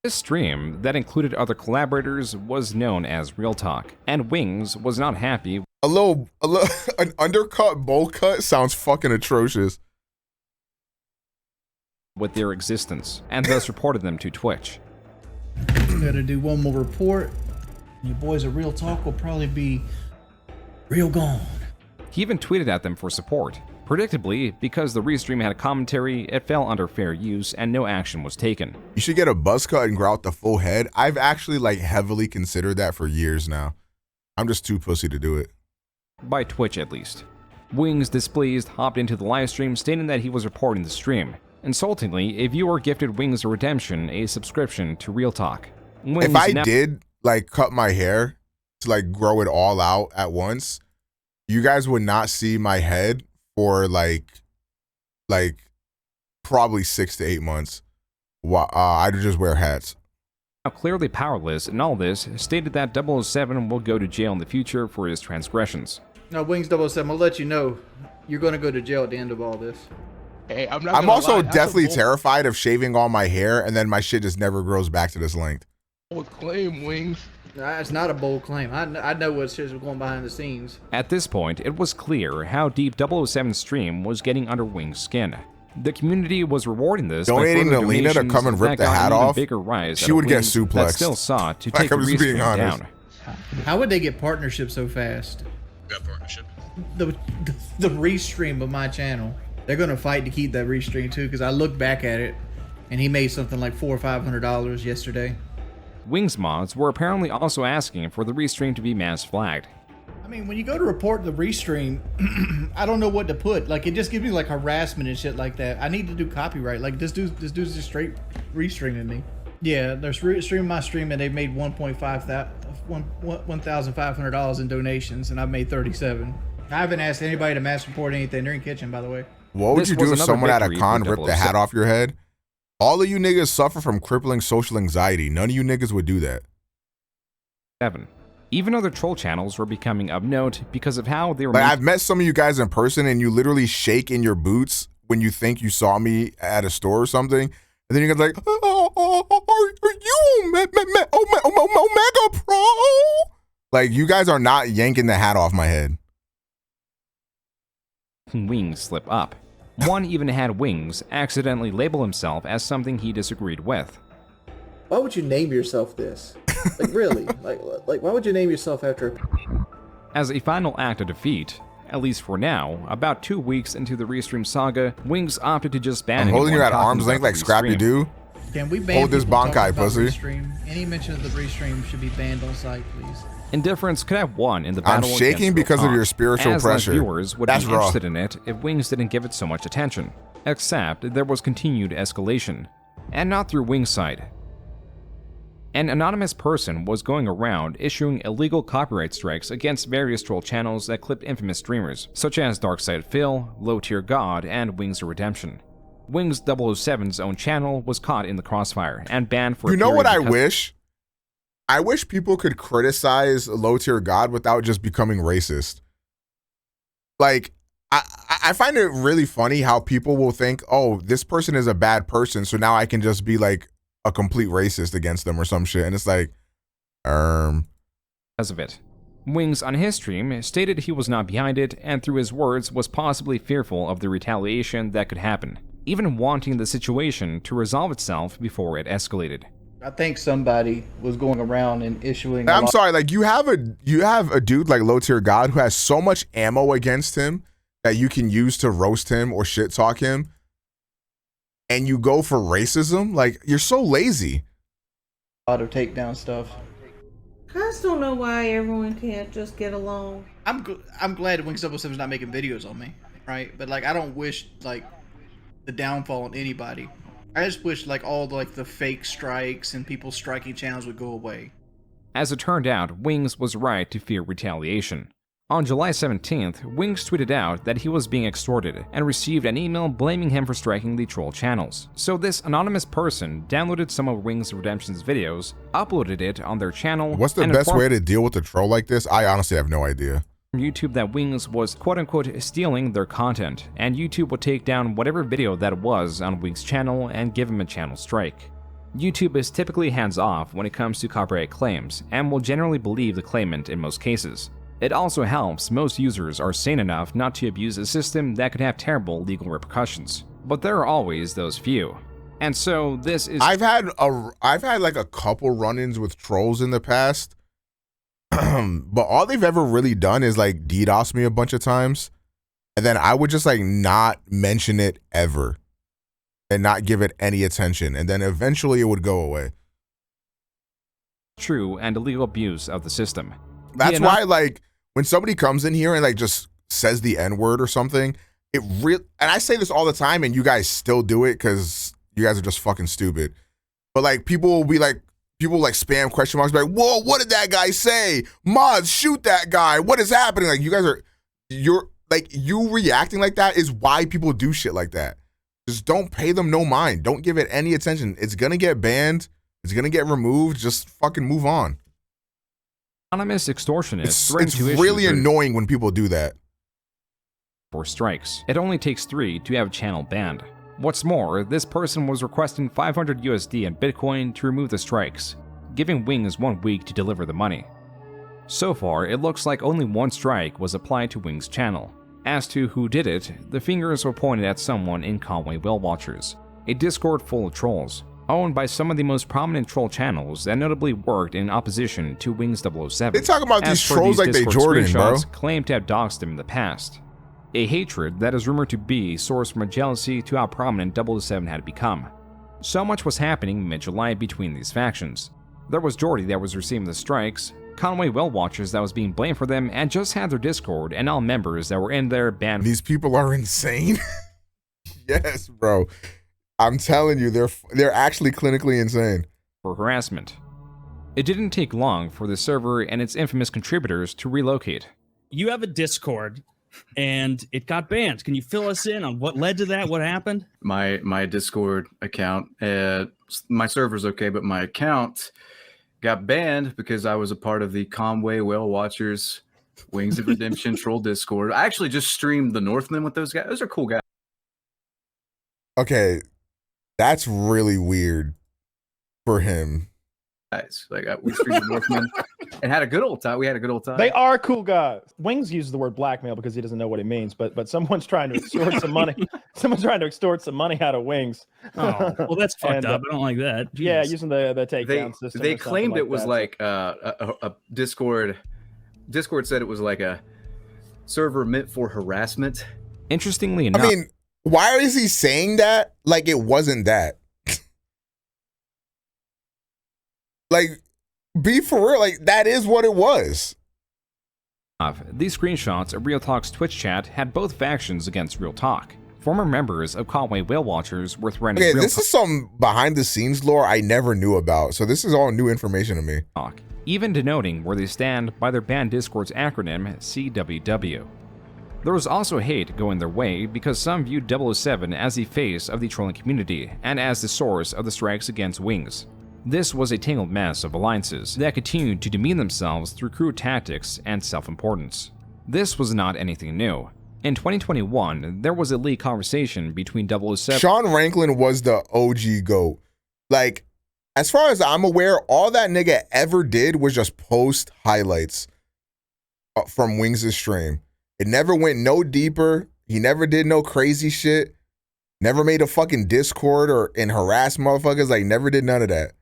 This stream, that included other collaborators, was known as Real Talk, and Wings was not happy. An undercut bowl cut sounds fucking atrocious. With their existence, and thus reported them to Twitch. Gotta do one more report. Your boys at Real Talk will probably be real gone. He even tweeted at them for support. Predictably, because the restream had a commentary, it fell under fair use and no action was taken. You should get a buzz cut and grow out the full head. I've actually heavily considered that for years now. I'm just too pussy to do it. By Twitch at least. Wings, displeased, hopped into the livestream stating that he was reporting the stream. Insultingly, a viewer gifted WingsOfRedemption a subscription to Real Talk. Wings if I did cut my hair to grow it all out at once, you guys would not see my head for probably 6 to 8 months. I'd just wear hats. Now clearly powerless in all this, stated that 007 will go to jail in the future for his transgressions. Now, Wings007, I'll let you know, you're going to go to jail at the end of all this. Hey, I'm also deathly terrified of shaving all my hair and then my shit just never grows back to this length. Bold claim, Wings. Nah, it's not a bold claim. I know what's going behind the scenes. At this point, it was clear how deep 007's stream was getting under Wings' skin. The community was rewarding this Donating by to Lena to come and rip the hat off, bigger rise she would get Wings that suplexed. still sought to Like, take I'm the just being restream honest. down. How would they get partnership so fast? Got partnership. The restream of my channel. They're going to fight to keep that restream too, because I looked back at it and he made something like $400 or $500 yesterday. Wings mods were apparently also asking for the restream to be mass flagged. I mean, when you go to report the restream, I don't know what to put. It just gives me harassment and shit like that. I need to do copyright. This dude's just straight restreaming me. Yeah, they're streaming my stream and they've made $1,500 in donations, and I've made 37. I haven't asked anybody to mass report anything. They're in kitchen, by the way. What would This you was do if another someone at a victory con for ripped the hat 007. off your head? All of you niggas suffer from crippling social anxiety. None of you niggas would do that. 7. Even other troll channels were becoming of note because of how they were I've met some of you guys in person and you literally shake in your boots when you think you saw me at a store or something. And then you guys are you OmegaPro? You guys are not yanking the hat off my head. Wings slip up. One even had Wings accidentally label himself as something he disagreed with. Why would you name yourself this? Really? Why would you name yourself after? As a final act of defeat, at least for now, about 2 weeks into the restream saga, Wings opted to just ban I'm holding you anyone at talking arm's about length like the Scrappy restream. Doo. Can we ban Hold this people talking Bankai, about pussy. Restream? Any mention of the restream should be banned on site, please. Indifference could have won in the I'm battle shaking against because of Real your Talk, spiritual as pressure. less viewers would That's be raw. interested in it if Wings didn't give it so much attention. Except there was continued escalation, and not through Wings' side. An anonymous person was going around issuing illegal copyright strikes against various troll channels that clipped infamous streamers, such as Darkside Phil, Low Tier God, and WingsOfRedemption. Wings007's own channel was caught in the crossfire and banned for a You know period what I because- wish? I wish people could criticize Low Tier God without just becoming racist. like I find it really funny how people will think, oh, this person is a bad person, so now I can just be like a complete racist against them or some shit. And it's like, Because of it. Wings on his stream stated he was not behind it, and through his words was possibly fearful of the retaliation that could happen, even wanting the situation to resolve itself before it escalated. I think somebody was going around and issuing. I'm sorry, like you have a dude like Low Tier God who has so much ammo against him that you can use to roast him or shit talk him, and you go for racism. Like, you're so lazy. A lot of takedown stuff. I just don't know why everyone can't just get along. I'm glad Wings007 is not making videos on me, right? But like, I don't wish like the downfall on anybody. I just wish like all the fake strikes and people striking channels would go away. As it turned out, Wings was right to fear retaliation. On July 17th, Wings tweeted out that he was being extorted and received an email blaming him for striking the troll channels. So this anonymous person downloaded some of WingsOfRedemption's videos, uploaded it on their channel. What's the best way to deal with a troll like this? I honestly have no idea. YouTube that Wings was quote-unquote stealing their content, and YouTube would take down whatever video that was on Wings' channel and give him a channel strike. YouTube is typically hands-off when it comes to copyright claims, and will generally believe the claimant in most cases. It also helps most users are sane enough not to abuse a system that could have terrible legal repercussions. But there are always those few. And so this is... I've had like a couple run-ins with trolls in the past. But all they've ever really done is like DDoS me a bunch of times. And then I would just like not mention it ever. And not give it any attention. And then eventually it would go away. True and illegal abuse of the system. That's why, like, when somebody comes in here and like just says the N-word or something, it real and I say this all the time, and you guys still do it because you guys are just fucking stupid. But like, people will be like, spam question marks, like, whoa, what did that guy say? Mods, shoot that guy. What is happening? Like, you reacting like that is why people do shit like that. Just don't pay them no mind. Don't give it any attention. It's gonna get banned. It's gonna get removed. Just fucking move on. Anonymous extortionists It's really annoying when people do that. For strikes. It only takes 3 to have a channel banned. What's more, this person was requesting 500 USD and Bitcoin to remove the strikes, giving Wings 1 week to deliver the money. So far, it looks like only 1 strike was applied to Wings' channel. As to who did it, the fingers were pointed at someone in Conway Whale Watchers, a Discord full of trolls, owned by some of the most prominent troll channels that notably worked in opposition to Wings007. They talk about these trolls like they Jordan, bro. Claim to have doxed him in the past. A hatred that is rumored to be sourced from a jealousy to how prominent 007 had become. So much was happening mid-July between these factions. There was Jordy that was receiving the strikes, Conway Whale Watchers that was being blamed for them and just had their Discord and all members that were in there banned. These people are insane. Yes, bro. I'm telling you, they're actually clinically insane. For harassment. It didn't take long for the server and its infamous contributors to relocate. You have a Discord, and it got banned. Can you fill us in on what led to that? What happened? My Discord account, my server's okay, but my account got banned because I was a part of the Conway Whale Watchers Wings of Redemption troll Discord. I actually just streamed the Northmen with those guys. Those are cool guys. Okay, that's really weird for him. Like we streamed the Northmen and had a good old time. We had a good old time. They are cool guys. Wings uses the word blackmail because he doesn't know what it means, but someone's trying to extort some money. Someone's trying to extort some money out of Wings. Oh, well, that's fucked up. I don't like that. Jeez. Yeah, using the takedown system. They claimed it was that. like a Discord. Discord said it was like a server meant for harassment. Interestingly enough, I mean, why is he saying that like it wasn't that? Like, be for real, like, that is what it was. These screenshots of Real Talk's Twitch chat had both factions against Real Talk. Former members of Conway Whale Watchers were threatening Okay, this is some behind-the-scenes lore I never knew about, so this is all new information to me. Even denoting where they stand by their banned Discord's acronym, CWW. There was also hate going their way because some viewed 007 as the face of the trolling community and as the source of the strikes against Wings. This was a tangled mess of alliances that continued to demean themselves through crude tactics and self-importance. This was not anything new. In 2021, there was a leaked conversation between 007. Sean Ranklin was the OG GOAT. Like, as far as I'm aware, all that nigga ever did was just post highlights from Wings' stream. It never went no deeper. He never did no crazy shit. Never made a fucking Discord and harassed motherfuckers. Like, never did none of that.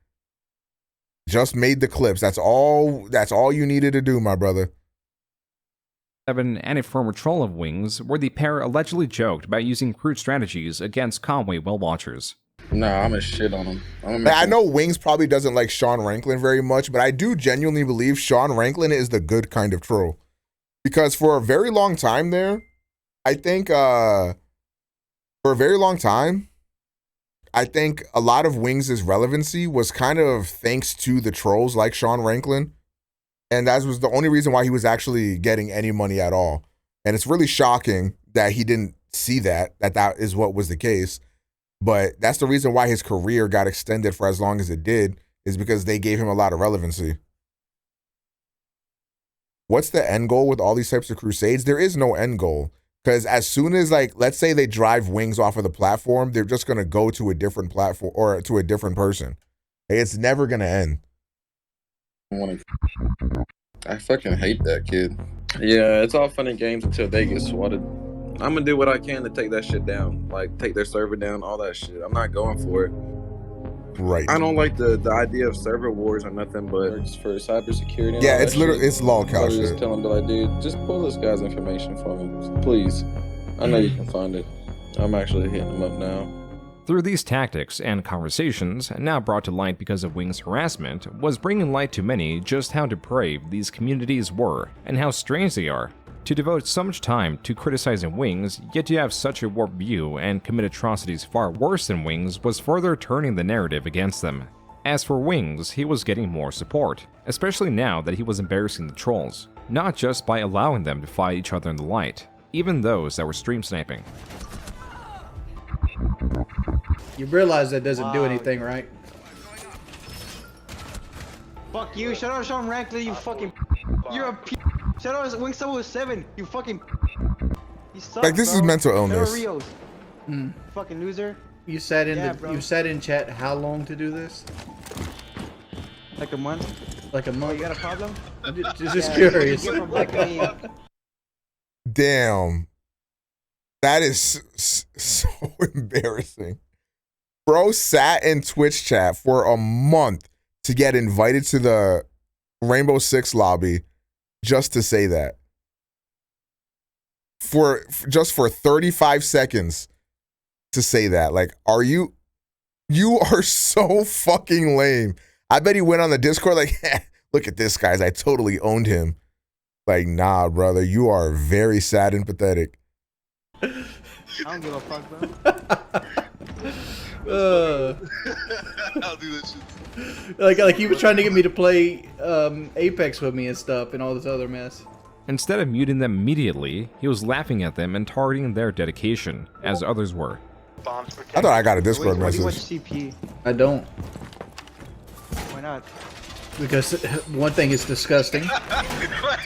Just made the clips. That's all you needed to do, my brother. And a former troll of Wings, where the pair allegedly joked about using crude strategies against Conway whale watchers. Nah, I'm gonna shit on him. I know Wings probably doesn't like Sean Ranklin very much, but I do genuinely believe Sean Ranklin is the good kind of troll. Because for a very long time there, I think a lot of Wings' relevancy was kind of thanks to the trolls like Sean Ranklin. And that was the only reason why he was actually getting any money at all. And it's really shocking that he didn't see that is what was the case. But that's the reason why his career got extended for as long as it did, is because they gave him a lot of relevancy. What's the end goal with all these types of crusades? There is no end goal. Because as soon as, like, let's say they drive Wings off of the platform, they're just going to go to a different platform or to a different person. It's never going to end. I fucking hate that kid. Yeah, it's all fun and games until they get swatted. I'm gonna do what I can to take that shit down. Like, take their server down, all that shit. I'm not going for it. Right. I don't like the idea of server wars or nothing, but it's for cybersecurity. Yeah, it's literally, it's lolcow shit. Just tell them, like, dude, just pull this guy's information for me, please. I know you can find it. I'm actually hitting him up now. Through these tactics and conversations, now brought to light because of Wings' harassment, was bringing light to many just how depraved these communities were and how strange they are. To devote so much time to criticizing Wings, yet to have such a warped view and commit atrocities far worse than Wings, was further turning the narrative against them. As for Wings, he was getting more support, especially now that he was embarrassing the trolls, not just by allowing them to fight each other in the light, even those that were stream sniping. You realize that doesn't do anything, right? Fuck you! Shout out Sean Ranklin, you fucking. You're a p. Shout out WingsOfRedemption, you fucking. You suck, Like, this bro. is mental illness. Shout out Rios. Fucking loser. You said in bro. you said in chat how long to do this? Like a month. Like a month. You got a problem? Just curious. Damn. That is so embarrassing. Bro sat in Twitch chat for a month to get invited to the Rainbow Six lobby just to say that. Just for 35 seconds to say that. Like, you are so fucking lame. I bet he went on the Discord like, look at this, guys. I totally owned him. Like, nah, brother. You are very sad and pathetic. I don't give a fuck, bro. I'll do this shit. Like he was trying to get me to play Apex with me and stuff and all this other mess. Instead of muting them immediately, he was laughing at them and targeting their dedication, as others were. I thought I got a Discord Why do you watch message. CP? I don't. Why not? Because one thing is disgusting. Why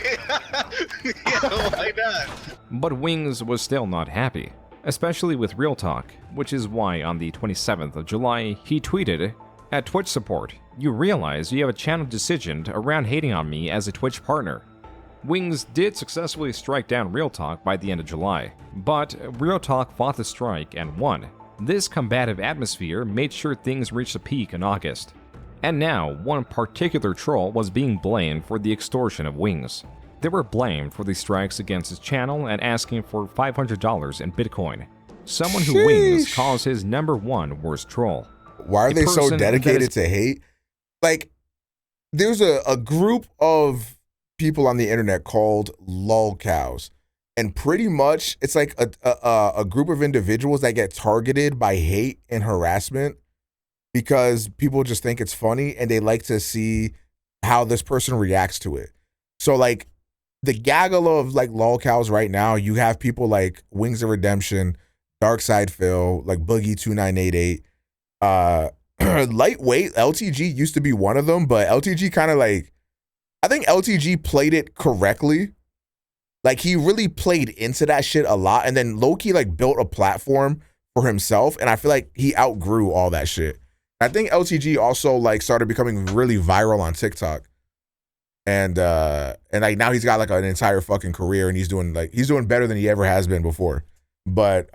not? But Wings was still not happy, especially with Real Talk, which is why on the 27th of July, he tweeted, "At Twitch support, you realize you have a channel decision around hating on me as a Twitch partner." Wings did successfully strike down Real Talk by the end of July, but Real Talk fought the strike and won. This combative atmosphere made sure things reached a peak in August. And now, one particular troll was being blamed for the extortion of Wings. They were blamed for the strikes against his channel and asking for $500 in Bitcoin. Someone who Wings calls his #1 worst troll. Why are A they so person that dedicated is- to hate? Like, there's a group of people on the internet called lolcows. And pretty much, it's like a group of individuals that get targeted by hate and harassment because people just think it's funny and they like to see how this person reacts to it. So, like, the gaggle of, like, lolcows right now, you have people like Wings of Redemption, Darkside Phil, like Boogie2988, Lightweight, LTG used to be one of them, but LTG kind of like, I think LTG played it correctly, Like, he really played into that shit a lot, and then Loki like built a platform for himself, and I feel like he outgrew all that shit. I think LTG also like started becoming really viral on TikTok, and like now he's got like an entire fucking career, and he's doing better than he ever has been before. But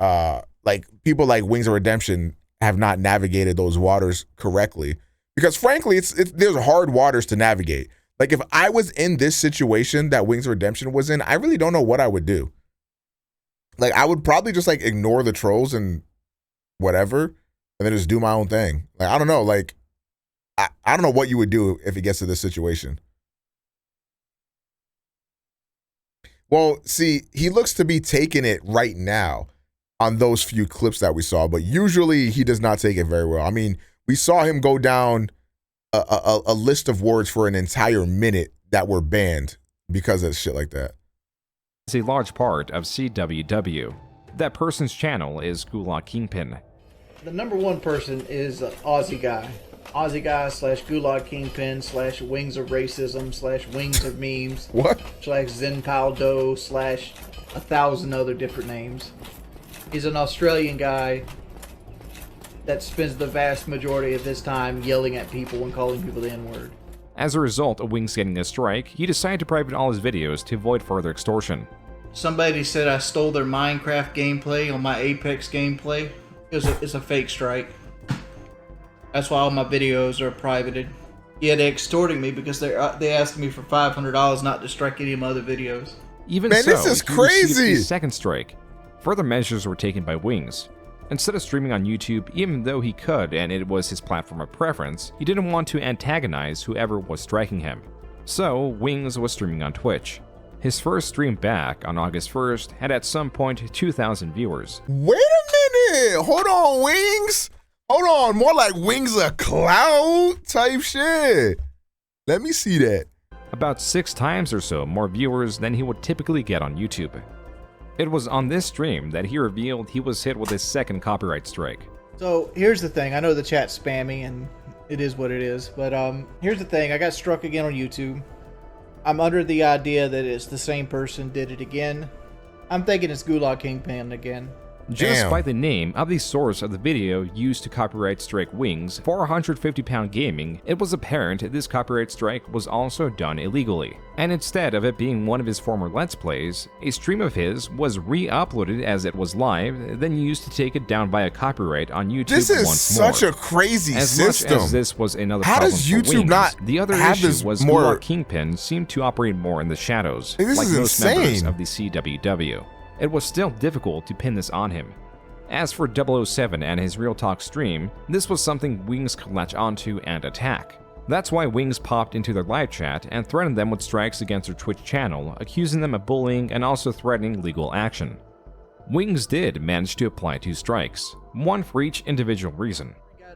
like people like Wings of Redemption have not navigated those waters correctly, because frankly, there's hard waters to navigate. Like, if I was in this situation that Wings of Redemption was in, I really don't know what I would do. Like, I would probably just like ignore the trolls and whatever, and then just do my own thing. Like, I don't know. Like, I don't know what you would do if it gets to this situation. Well, see, he looks to be taking it right now on those few clips that we saw, but usually he does not take it very well. I mean, we saw him go down a list of words for an entire minute that were banned because of shit like that. It's a large part of CWW. That person's channel is Gulag Kingpin. The number one person is Aussie Guy. Aussie Guy / Gulag Kingpin / Wings of Racism / Wings of Memes. What? / Zenpaldo / 1,000 other different names. He's an Australian guy that spends the vast majority of his time yelling at people and calling people the N-word. As a result of Wings getting a strike, he decided to private all his videos to avoid further extortion. Somebody said I stole their Minecraft gameplay on my Apex gameplay. It's a fake strike. That's why all my videos are privated. Yeah, they're extorting me because they asked me for $500 not to strike any of my other videos. Even Man, so, this is he received crazy. a second strike. Further measures were taken by Wings. Instead of streaming on YouTube, even though he could and it was his platform of preference, he didn't want to antagonize whoever was striking him. So, Wings was streaming on Twitch. His first stream back on August 1st had at some point 2,000 viewers. Wait a minute! Hold on, Wings! Hold on, more like Wings a cloud type shit. Let me see that. About 6 times or so more viewers than he would typically get on YouTube. It was on this stream that he revealed he was hit with his second copyright strike. So here's the thing. I know the chat's spammy and it is what it is, but here's the thing. I got struck again on YouTube. I'm under the idea that it's the same person did it again. I'm thinking it's Gulag Kingpin again. Just Damn. by the name of the source of the video used to copyright strike Wings, 450-pound gaming, it was apparent this copyright strike was also done illegally. And instead of it being one of his former Let's Plays, a stream of his was re-uploaded as it was live, then used to take it down via copyright on YouTube This is once such more. a crazy As system. much as this was another How problem does for YouTube Wings, not the other have issue this was more- Gulag Kingpin seemed to operate more in the shadows, This like is most members insane. of the CWW. It was still difficult to pin this on him. As for 007 and his Real Talk stream, this was something Wings could latch onto and attack. That's why Wings popped into their live chat and threatened them with strikes against their Twitch channel, accusing them of bullying and also threatening legal action. Wings did manage to apply 2 strikes, one for each individual reason.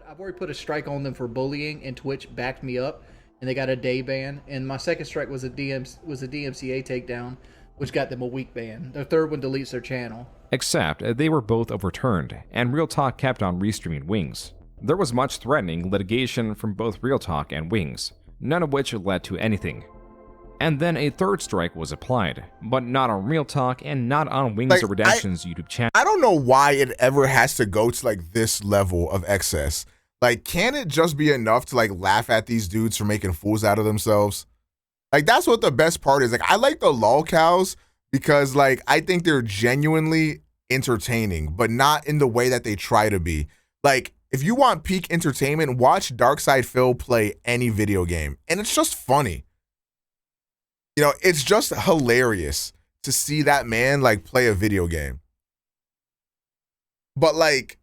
I've already put a strike on them for bullying, and Twitch backed me up, and they got a day ban. And my second strike was a DMCA takedown, which got them a week ban. The third one deletes their channel. Except they were both overturned, and Real Talk kept on restreaming Wings. There was much threatening litigation from both Real Talk and Wings, none of which led to anything. And then a third strike was applied, but not on Real Talk and not on Wings of Redemption's YouTube channel. I don't know why it ever has to go to like this level of excess. Like, can it just be enough to like laugh at these dudes for making fools out of themselves? Like, that's what the best part is. Like, I like the lol cows because like I think they're genuinely entertaining, but not in the way that they try to be. Like, if you want peak entertainment, watch Darkside Phil play any video game, and it's just funny. You know, it's just hilarious to see that man like play a video game. But like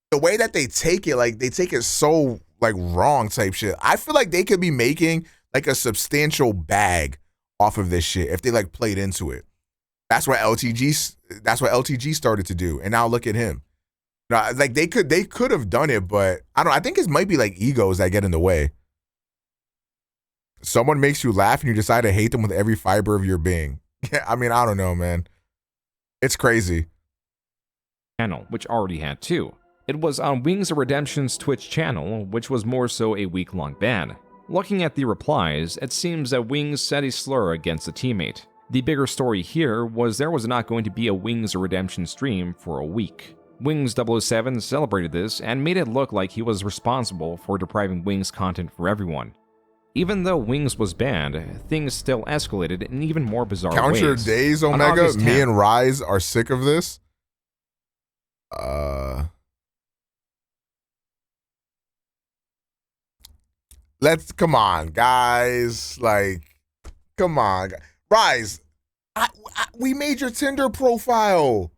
the way that they take it, like they take it so like wrong type shit. I feel like they could be making like a substantial bag off of this shit if they like played into it. That's what LTG started to do, and now look at him. Now, like they could have done it, but I think it might be like egos that get in the way. Someone makes you laugh and you decide to hate them with every fiber of your being. Yeah, I mean, I don't know, man. It's crazy. Channel, which already had 2. It was on Wings of Redemption's Twitch channel, which was more so a week-long ban. Looking at the replies, it seems that Wings said a slur against a teammate. The bigger story here was there was not going to be a Wings of Redemption stream for a week. Wings007 celebrated this and made it look like he was responsible for depriving Wings content for everyone. Even though Wings was banned, things still escalated in even more bizarre ways. Count your days, On Omega. August Me 10th, and Rise are sick of this. Come on, guys. Like, come on. Rise, we made your Tinder profile.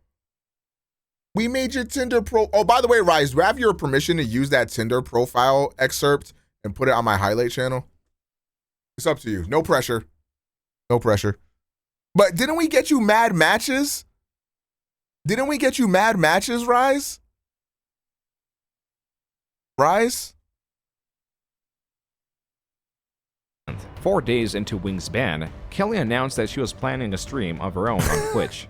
We made your Tinder pro. Oh, by the way, Rise, do I have your permission to use that Tinder profile excerpt and put it on my highlight channel? It's up to you. No pressure. No pressure. But didn't we get you mad matches? Didn't we get you mad matches, Rise? Rise? 4 days into Wings' ban, Kelly announced that she was planning a stream of her own on Twitch.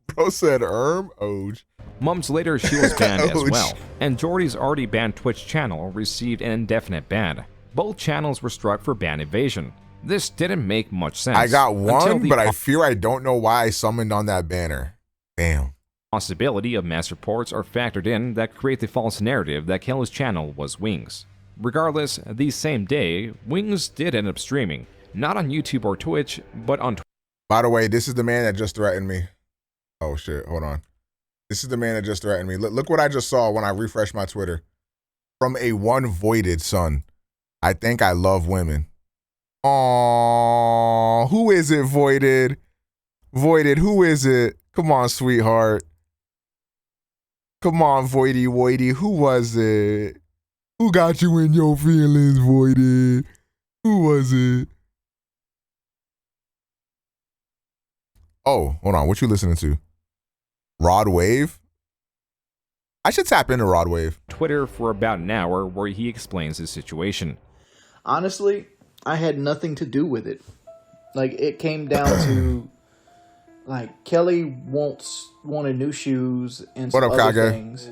Bro said Oj. Months later, she was banned as Ouch. well, and Jordy's already banned Twitch channel received an indefinite ban. Both channels were struck for ban evasion. This didn't make much sense. I got until one, the but I fear I don't know why I summoned on that banner. Damn. possibility of mass reports are factored in that create the false narrative that Kelly's channel was Wings. Regardless, the same day, Wings did end up streaming, not on YouTube or Twitch, but on Twitch. By the way, this is the man that just threatened me. Oh shit, hold on. This is the man that just threatened me. Look what I just saw when I refreshed my Twitter. From a one voided son. I think I love women. Aww, who is it, voided? Voided, who is it? Come on, sweetheart. Come on, voidy, voidy, who was it? Who got you in your feelings, voided? Who was it? Oh, hold on, what you listening to? Rod Wave? I should tap into Rod Wave. Twitter for about an hour where he explains his situation. Honestly, I had nothing to do with it. Like, it came down to, like, Kelly wanted new shoes and some What up, other Kage? things.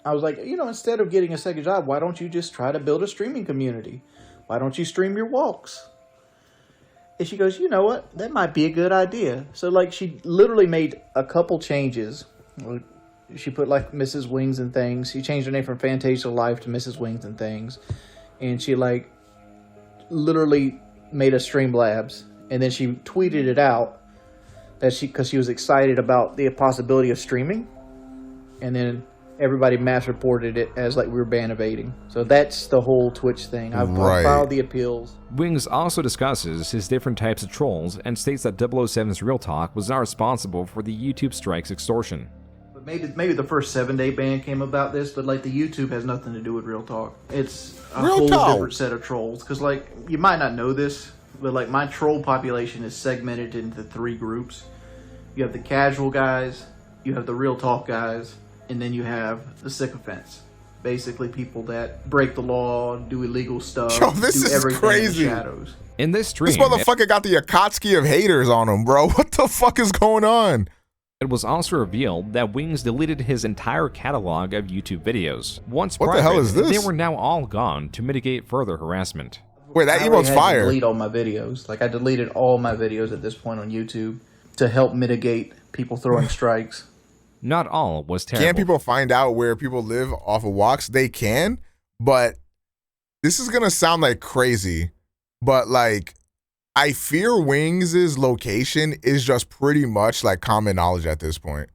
I was like, you know, instead of getting a second job, why don't you just try to build a streaming community? Why don't you stream your walks? And she goes, you know what? That might be a good idea. So, like, she literally made a couple changes. She put, like, Mrs. Wings and things. She changed her name from Fantasia Life to Mrs. Wings and things. And she, like, literally made a Streamlabs. And then she tweeted it out that because she was excited about the possibility of streaming. And then everybody mass reported it as, like, we were ban evading. So that's the whole Twitch thing. I've filed the appeals. Wings also discusses his different types of trolls and states that 007's Real Talk was not responsible for the YouTube strike's extortion. But maybe the first 7-day ban came about this, but like the YouTube has nothing to do with Real Talk. It's a whole different set of trolls. Because like you might not know this, but like my troll population is segmented into 3 groups. You have the casual guys, you have the Real Talk guys, and then you have the sycophants. Basically, people that break the law, do illegal stuff, Yo, this do is everything crazy. in the shadows. In this stream, This motherfucker got the Akatsuki of haters on him, bro. What the fuck is going on? It was also revealed that Wings deleted his entire catalog of YouTube videos. Once What the private, hell is this? they were now all gone to mitigate further harassment. Wait, that I already emote's had to fire. delete all my videos. Like I deleted all my videos at this point on YouTube to help mitigate people throwing strikes. Not all was terrible. Can people find out where people live off of walks? They can, but this is gonna sound like crazy, but like I fear Wings' location is just pretty much like common knowledge at this point.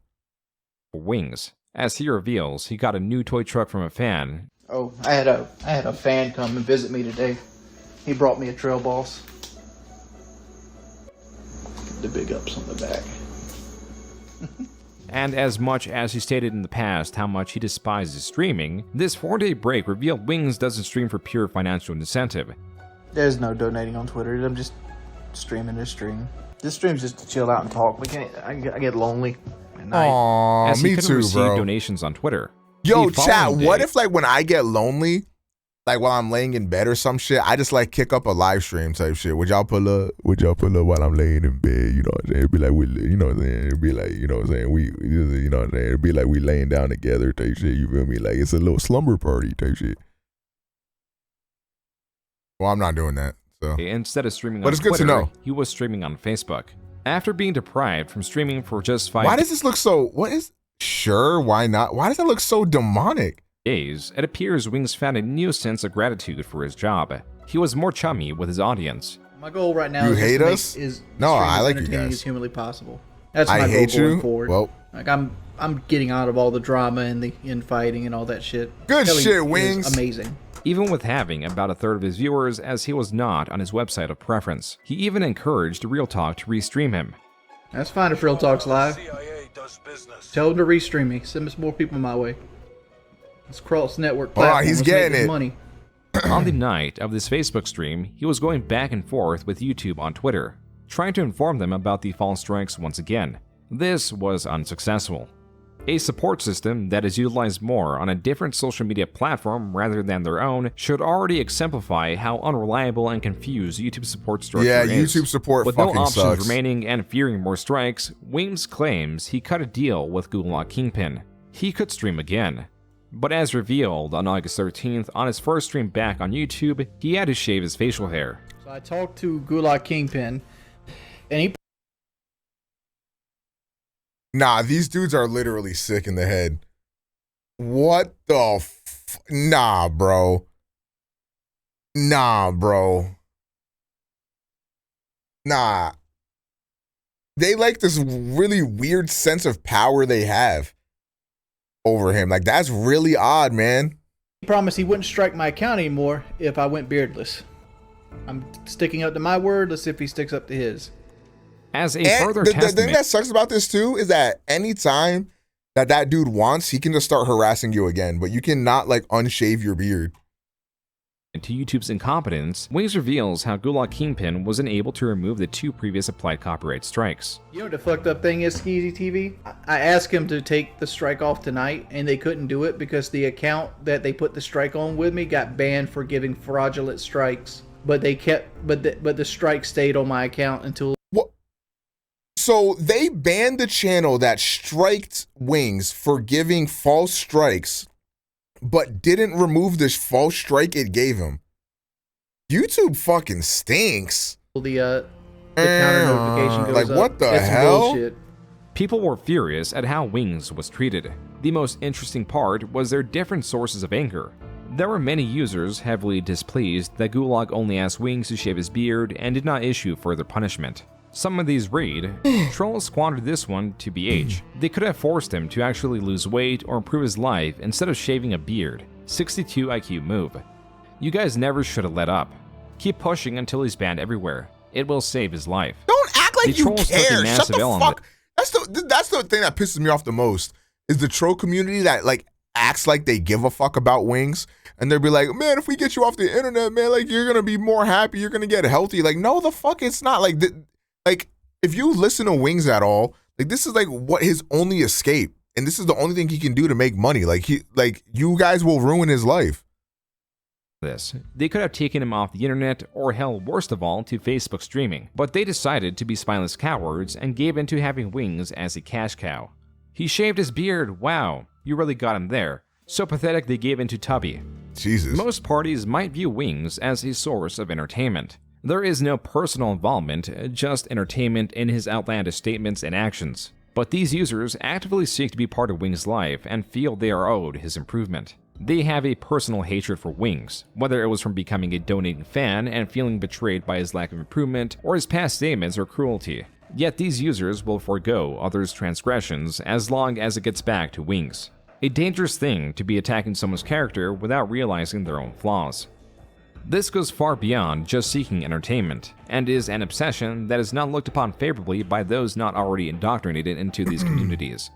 Wings. As he reveals, he got a new toy truck from a fan. Oh, I had a fan come and visit me today. He brought me a Trail Boss. The big ups on the back. And as much as he stated in the past how much he despises streaming, this 4-day break revealed Wings doesn't stream for pure financial incentive. There's no donating on Twitter. I'm just streaming this stream. This stream's just to chill out and talk. I get lonely at night. Aw, As he me couldn't too, receive bro. donations on Twitter. Yo, The chat, following what day- if like when I get lonely, like while I'm laying in bed or some shit, I just like kick up a live stream type shit. Would y'all pull up? Would y'all pull up while I'm laying in bed? You know what I'm saying? It'd be like you know what I'm saying? It'd be like, you know what I'm saying? You know what I'm saying? It'd be like we laying down together type shit. You feel me? Like it's a little slumber party type shit. Well, I'm not doing that. So Instead of streaming But on it's good to Twitter, know. he was streaming on Facebook. After being deprived from streaming for just 5 Why does this look so? What is? Sure, why not? Why does that look so demonic? days, it appears Wings found a new sense of gratitude for his job. He was more chummy with his audience. My goal right now You is just hate to make us? is No, stream I as like you entertaining guys. as humanly possible. That's I my goal hate going you. forward. Well, Like I'm getting out of all the drama and the infighting and all that shit. Good Kelly shit, is Wings. Amazing. Even with having about a third of his viewers as he was not on his website of preference, he even encouraged Real Talk to restream him. That's fine if Real Talk's live. Tell them to restream me. Send us more people my way. Let's cross network platform. he's Let's make getting this it. money. On the night of this Facebook stream, he was going back and forth with YouTube on Twitter, trying to inform them about the false strikes once again. This was unsuccessful. A support system that is utilized more on a different social media platform rather than their own should already exemplify how unreliable and confused YouTube support structure Yeah, is. YouTube support With no fucking options sucks. remaining and fearing more strikes, Wings claims he cut a deal with Gulag Kingpin. He could stream again. But as revealed on August 13th, on his first stream back on YouTube, he had to shave his facial hair. So I talked to Gulag Kingpin, and he Nah, these dudes are literally sick in the head. What the Nah, bro. Nah, bro. Nah. They like this really weird sense of power they have over him. Like, that's really odd, man. promised he wouldn't strike my account anymore if I went beardless. I'm sticking up to my word. Let's see if he sticks up to his. As a And further the testament thing that sucks about this too is that anytime that dude wants, he can just start harassing you again, but you cannot like unshave your beard. to YouTube's incompetence, Wings reveals how Gulag Kingpin was unable to remove the 2 previous applied copyright strikes. You know what the fucked up thing is, Skeezy TV? I asked him to take the strike off tonight, and they couldn't do it because the account that they put the strike on with me got banned for giving fraudulent strikes. But they kept, but the strike stayed on my account until. What? So they banned the channel that striked Wings for giving false strikes, but didn't remove this false strike it gave him. YouTube fucking stinks. The counter notification goes like, up. what the That's some hell? bullshit. People were furious at how Wings was treated. The most interesting part was their different sources of anger. There were many users heavily displeased that Gulag only asked Wings to shave his beard and did not issue further punishment. Some of these read, trolls squandered this one to BH. They could have forced him to actually lose weight or improve his life instead of shaving a beard. 62 IQ move. You guys never should have let up. Keep pushing until he's banned everywhere. It will save his life. Don't act like The you trolls took a care. Shut massive the L on fuck. That's the thing that pisses me off the most is the troll community that like acts like they give a fuck about Wings, and they'll be like, man, if we get you off the internet, man, like you're gonna be more happy, you're gonna get healthy. Like, no, the fuck, it's not. Like, like if you listen to Wings at all, like this is like what his only escape, and this is the only thing he can do to make money. Like you guys will ruin his life. They could have taken him off the internet, or hell, worst of all, to Facebook streaming, but they decided to be spineless cowards and gave in to having Wings as a cash cow. He shaved his beard, wow, you really got him there. So pathetic they gave in to Tubby. Jesus. Most parties might view Wings as a source of entertainment. There is no personal involvement, just entertainment in his outlandish statements and actions. But these users actively seek to be part of Wings' life and feel they are owed his improvement. They have a personal hatred for Wings, whether it was from becoming a donating fan and feeling betrayed by his lack of improvement, or his past statements or cruelty. Yet these users will forego others' transgressions as long as it gets back to Wings. A dangerous thing to be attacking someone's character without realizing their own flaws. This goes far beyond just seeking entertainment, and is an obsession that is not looked upon favorably by those not already indoctrinated into these communities.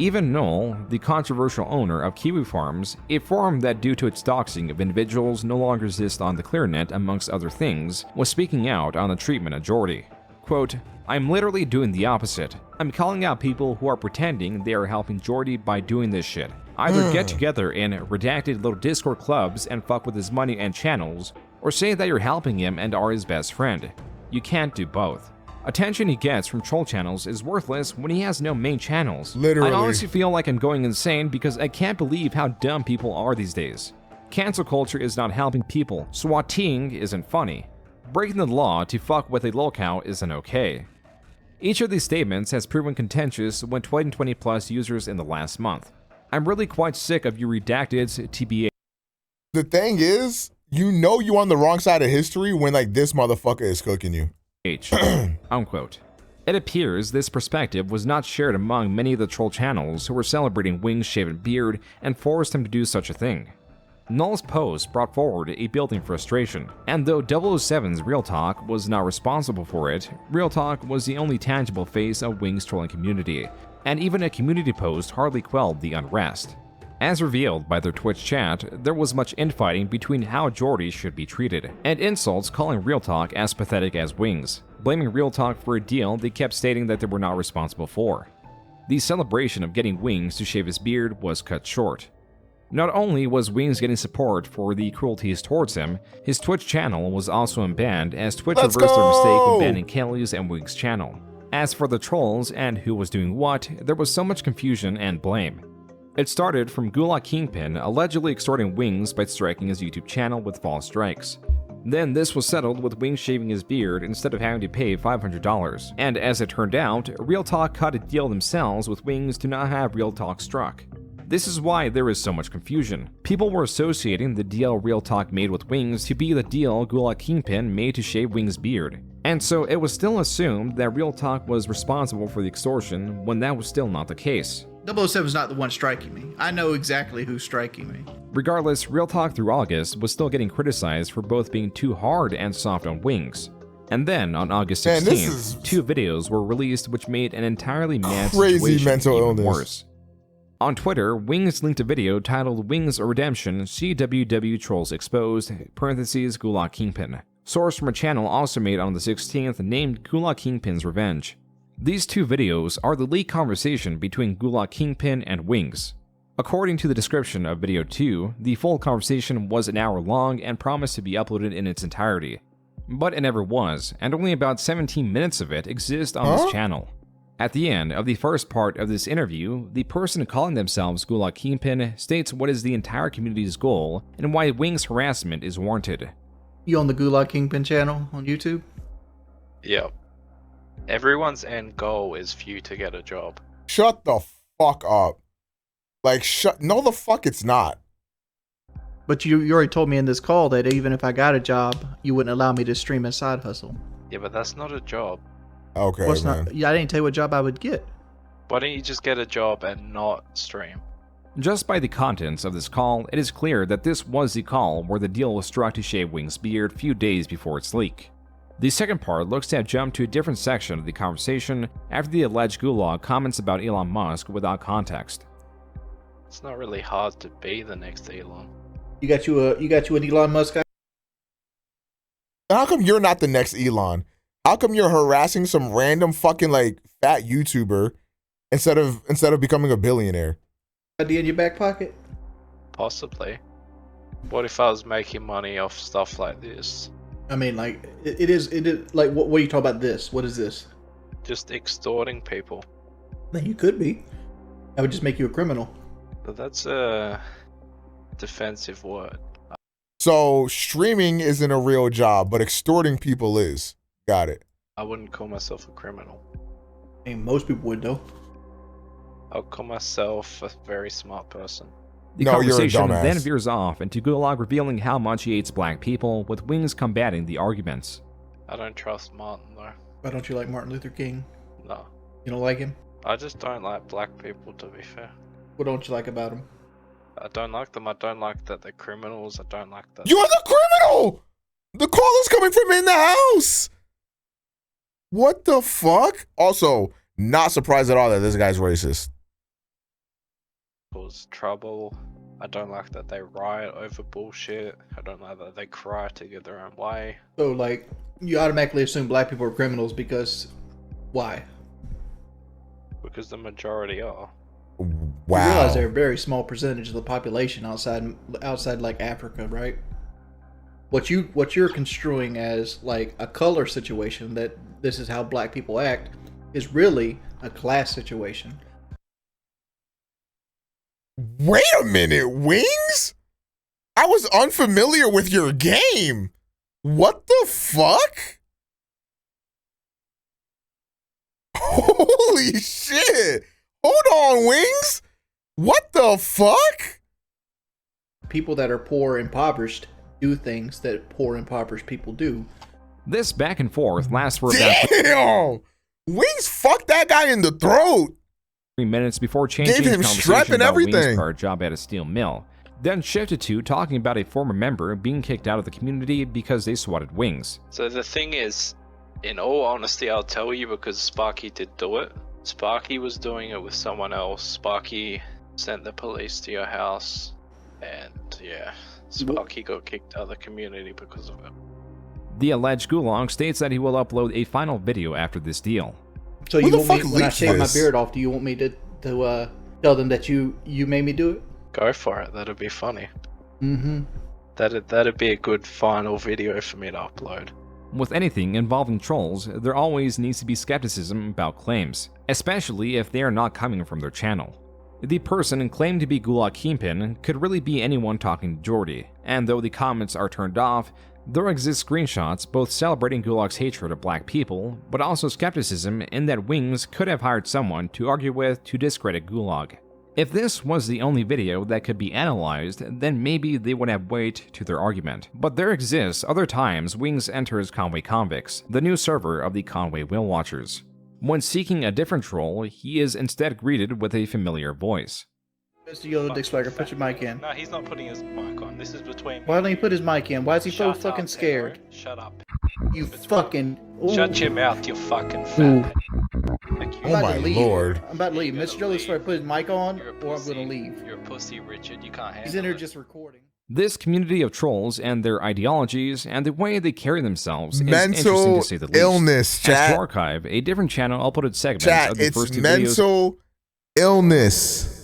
Even Noel, the controversial owner of Kiwi Farms, a forum that due to its doxing of individuals no longer exists on the ClearNet amongst other things, was speaking out on the treatment of Jordy. Quote, I'm literally doing the opposite. I'm calling out people who are pretending they are helping Jordy by doing this shit. Either get together in redacted little Discord clubs and fuck with his money and channels, or say that you're helping him and are his best friend. You can't do both. Attention he gets from troll channels is worthless when he has no main channels. Literally. I honestly feel like I'm going insane because I can't believe how dumb people are these days. Cancel culture is not helping people, swatting isn't funny. Breaking the law to fuck with a lolcow isn't okay. Each of these statements has proven contentious when tweeting 20 plus users in the last month. I'm really quite sick of you redacted TBH. The thing is, you know you're on the wrong side of history when like this motherfucker is cooking you. Unquote. It appears this perspective was not shared among many of the troll channels who were celebrating Wings' shaven beard and forced him to do such a thing. Null's post brought forward a building frustration, and though 007's Real Talk was not responsible for it, Real Talk was the only tangible face of Wings' trolling community, and even a community post hardly quelled the unrest. As revealed by their Twitch chat, there was much infighting between how Geordies should be treated, and insults calling Real Talk as pathetic as Wings, blaming Real Talk for a deal they kept stating that they were not responsible for. The celebration of getting Wings to shave his beard was cut short. Not only was Wings getting support for the cruelties towards him, his Twitch channel was also unbanned as Twitch reversed their mistake when banning Kelly's and Wings' channel. As for the trolls and who was doing what, there was so much confusion and blame. It started from Gulag Kingpin allegedly extorting Wings by striking his YouTube channel with false strikes. Then this was settled with Wings shaving his beard instead of having to pay $500. And as it turned out, Real Talk cut a deal themselves with Wings to not have Real Talk struck. This is why there is so much confusion. People were associating the deal Real Talk made with Wings to be the deal Gulag Kingpin made to shave Wings' beard. And so it was still assumed that Real Talk was responsible for the extortion when that was still not the case. 007's not the one striking me. I know exactly who's striking me. Regardless, Real Talk through August was still getting criticized for both being too hard and soft on Wings. And then on August 16th, two videos were released which made an entirely mad situation mental even worse. On Twitter, Wings linked a video titled WingsOfRedemption CWW Trolls Exposed, Gulag Kingpin. Source from a channel also made on the 16th named Gulag Kingpin's Revenge. These two videos are the leaked conversation between Gulag Kingpin and Wings. According to the description of video 2, the full conversation was an hour long and promised to be uploaded in its entirety. But it never was, and only about 17 minutes of it exist on this channel. At the end of the first part of this interview, the person calling themselves Gulag Kingpin states what is the entire community's goal and why Wings' harassment is warranted. You on the Gulag Kingpin channel on YouTube? Yep. Everyone's end goal is for you to get a job. Shut the fuck up. Like, no the fuck it's not. But you already told me in this call that even if I got a job, you wouldn't allow me to stream a side hustle. Yeah, but that's not a job. Okay, What's man. not? Yeah, I didn't tell you what job I would get. Why don't you just get a job and not stream? Just by the contents of this call, it is clear that this was the call where the deal was struck to shave Wings' beard a few days before its leak. The second part looks to have jumped to a different section of the conversation after the alleged Gulag comments about Elon Musk without context. It's not really hard to be the next Elon. You got you an Elon Musk guy? How come you're not the next Elon? How come you're harassing some random fucking like fat YouTuber instead of becoming a billionaire? Idea in your back pocket? Possibly. What if I was making money off stuff like this? I mean, like it is like what are you talking about? This? What is this? Just extorting people. Then you could be. I would just make you a criminal. But that's a defensive word. So streaming isn't a real job, but extorting people is. Got it. I wouldn't call myself a criminal. I mean, most people would though. I'll call myself a very smart person. The conversation then veers off into Gulag revealing how much he hates black people, with Wings combating the arguments. I don't trust Martin though. Why don't you like Martin Luther King? No. You don't like him? I just don't like black people, to be fair. What don't you like about him? I don't like them. I don't like that they're criminals. I don't like that. You're the criminal! The call is coming from in the house! What the fuck? Also, not surprised at all that this guy's racist. Cause trouble. I don't like that they riot over bullshit. I don't like that they cry to get their own way. So, like, you automatically assume black people are criminals because why? Because the majority are. Wow. You realize they're a very small percentage of the population outside like Africa, right? What you're construing as like a color situation, that this is how black people act, is really a class situation. Wait a minute, Wings? I was unfamiliar with your game. What the fuck? Holy shit! Hold on, Wings. What the fuck? People that are poor, impoverished, do things that poor, impoverished people do. This back and forth lasts for about Damn! Wings fucked that guy in the throat. 3 minutes before changing Gave his him conversation strep and about Wings' everything. prior job at a steel mill. Then shifted to talking about a former member being kicked out of the community because they swatted Wings. So the thing is, in all honesty, I'll tell you, because Sparky did do it. Sparky was doing it with someone else. Sparky sent the police to your house, and yeah, Sparky got kicked out of the community because of it. The alleged Gulag states that he will upload a final video after this deal. So you want me, when I shave my beard off, do you want me to tell them that you made me do it? Go for it. That'd be funny. Mm-hmm. That'd be a good final video for me to upload. With anything involving trolls, there always needs to be skepticism about claims, especially if they are not coming from their channel. The person claimed to be Gulag Kingpin could really be anyone talking to Jordy, and though the comments are turned off, there exist screenshots both celebrating Gulag's hatred of black people, but also skepticism in that Wings could have hired someone to argue with to discredit Gulag. If this was the only video that could be analyzed, then maybe they would have weight to their argument. But there exists other times Wings enters Conway Convicts, the new server of the Conway Whale Watchers. When seeking a different troll, he is instead greeted with a familiar voice. Mr. Yellow Dick Swagger, put your mic in. No, he's not putting his mic on. This is between. Why don't he put his mic in? Why is he so fucking scared? Shut up. You fucking. Ooh. Shut your mouth, you fucking fat. Oh my lord. I'm about to leave. Mr. Yellow Dick Swagger, put his mic on, or I'm gonna leave. You're a pussy, Richard. You can't handle He's in here it. just recording. This community of trolls and their ideologies and the way they carry themselves is Mental interesting to say the least. illness, chat. As to archive, a different channel uploaded segments Chat, of the it's first two videos mental illness.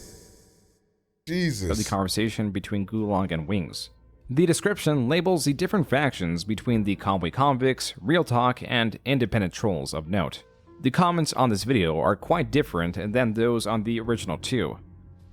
Jesus. of the conversation between Gulag and Wings. The description labels the different factions between the Conway Convicts, Real Talk, and independent trolls of note. The comments on this video are quite different than those on the original two.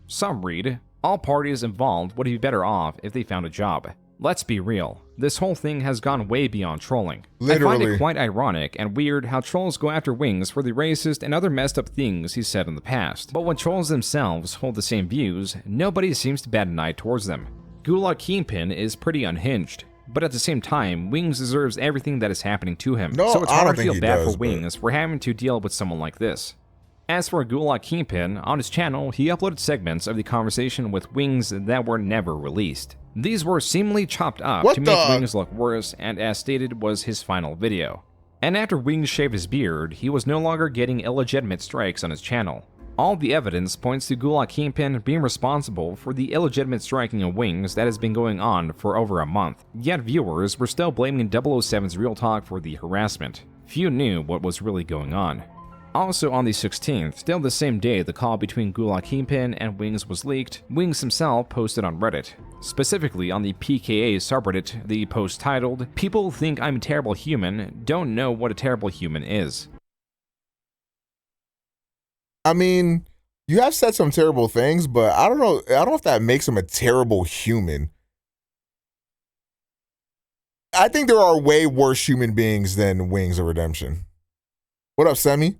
Some read, all parties involved would be better off if they found a job. Let's be real, this whole thing has gone way beyond trolling. I find Literally. it quite ironic and weird how trolls go after Wings for the racist and other messed up things he said in the past. But when trolls themselves hold the same views, nobody seems to bat an eye towards them. Gulag Kingpin is pretty unhinged, but at the same time, Wings deserves everything that is happening to him. No, So it's I hard don't to think feel he bad does, for but- Wings for having to deal with someone like this. As for Gulag Kingpin, on his channel, he uploaded segments of the conversation with Wings that were never released. These were seemingly chopped up What to make the- Wings look worse, and as stated was his final video. And after Wings shaved his beard, he was no longer getting illegitimate strikes on his channel. All the evidence points to Gulag Kingpin being responsible for the illegitimate striking of Wings that has been going on for over a month. Yet viewers were still blaming 007's Real Talk for the harassment. Few knew what was really going on. Also on the 16th, still the same day the call between Gulag Kingpin and Wings was leaked, Wings himself posted on Reddit. Specifically on the PKA subreddit, the post titled, "People think I'm a terrible human, don't know what a terrible human is." I mean, you have said some terrible things, but I don't know if that makes him a terrible human. I think there are way worse human beings than Wings of Redemption. What up, Semi?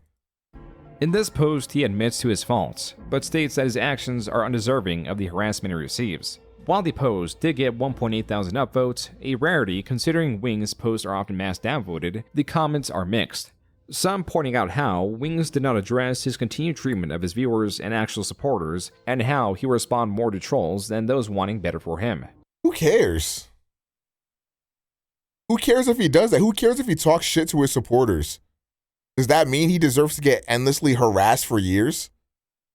In this post, he admits to his faults, but states that his actions are undeserving of the harassment he receives. While the post did get 1.8 thousand upvotes, a rarity considering Wings' posts are often mass downvoted, the comments are mixed. Some pointing out how Wings did not address his continued treatment of his viewers and actual supporters, and how he will respond more to trolls than those wanting better for him. Who cares? Who cares if he does that? Who cares if he talks shit to his supporters? Does that mean he deserves to get endlessly harassed for years?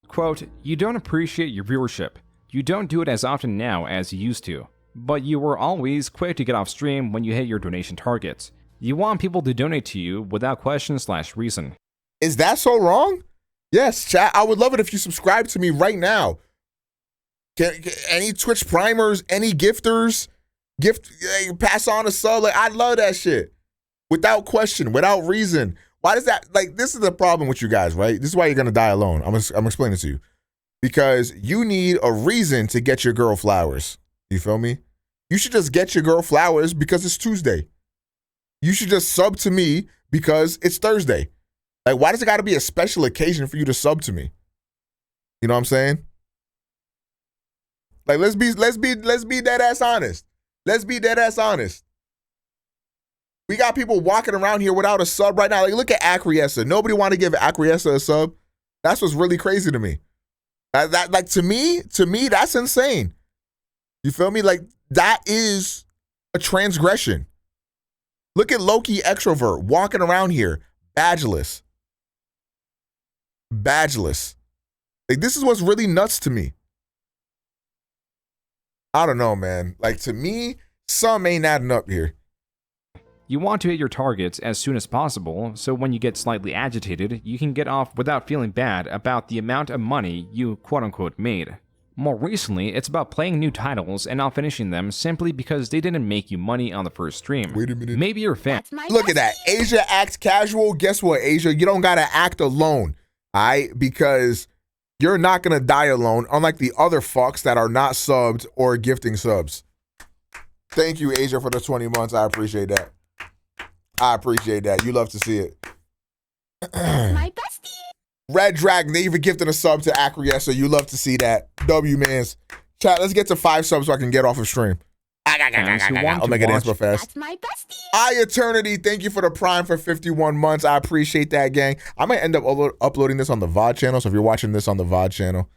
Quote, "You don't appreciate your viewership. You don't do it as often now as you used to. But you were always quick to get off stream when you hit your donation targets. You want people to donate to you without question/reason. Is that so wrong? Yes, chat. I would love it if you subscribe to me right now. Any Twitch primers, any gifters, pass on a sub. Like, I love that shit. Without question, without reason. Why does that, like, this is the problem with you guys, right? This is why you're going to die alone. I'm explaining it to you. Because you need a reason to get your girl flowers. You feel me? You should just get your girl flowers because it's Tuesday. You should just sub to me because it's Thursday. Like, why does it got to be a special occasion for you to sub to me? You know what I'm saying? Like, let's be dead ass honest. Let's be dead ass honest. We got people walking around here without a sub right now. Like, look at Acquiescer. Nobody want to give Acquiescer a sub. That's what's really crazy to me. Like, to me, that's insane. You feel me? Like, that is a transgression. Look at Loki Extrovert walking around here, badgeless. Like, this is what's really nuts to me. I don't know, man. Like, to me, some ain't adding up here. You want to hit your targets as soon as possible, so when you get slightly agitated, you can get off without feeling bad about the amount of money you quote-unquote made. More recently, it's about playing new titles and not finishing them simply because they didn't make you money on the first stream. Wait a minute. Maybe you're a fan. Look at that. Asia acts casual. Guess what, Asia? You don't gotta act alone, all right? Because you're not gonna die alone, unlike the other fucks that are not subbed or gifting subs. Thank you, Asia, for the 20 months. I appreciate that. You love to see it. My bestie. Red Dragon, they even gifted a sub to Acquiescer. You love to see that. W-mans. Chat, let's get to 5 subs so I can get off of stream. Omega Dance Fast. That's my bestie. Eternity, thank you for the Prime for 51 months. I appreciate that, gang. I might end up uploading this on the VOD channel, so if you're watching this on the VOD channel,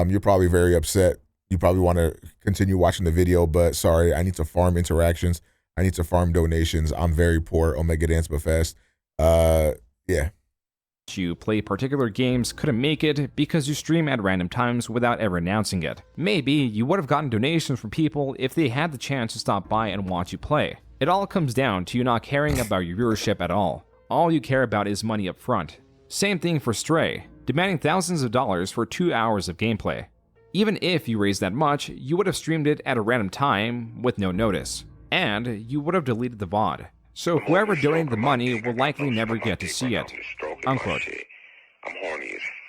you're probably very upset. You probably want to continue watching the video, but sorry, I need to farm interactions. I need to farm donations. I'm very poor. Omega Dance Fast. Yeah. You play particular games couldn't make it because you stream at random times without ever announcing it. Maybe you would have gotten donations from people if they had the chance to stop by and watch you play. It all comes down to you not caring about your viewership at all. All you care about is money up front. Same thing for Stray, demanding thousands of dollars for 2 hours of gameplay. Even if you raised that much, you would have streamed it at a random time with no notice, and you would have deleted the VOD. So whoever donated the money will likely never get to see it. Unquote. I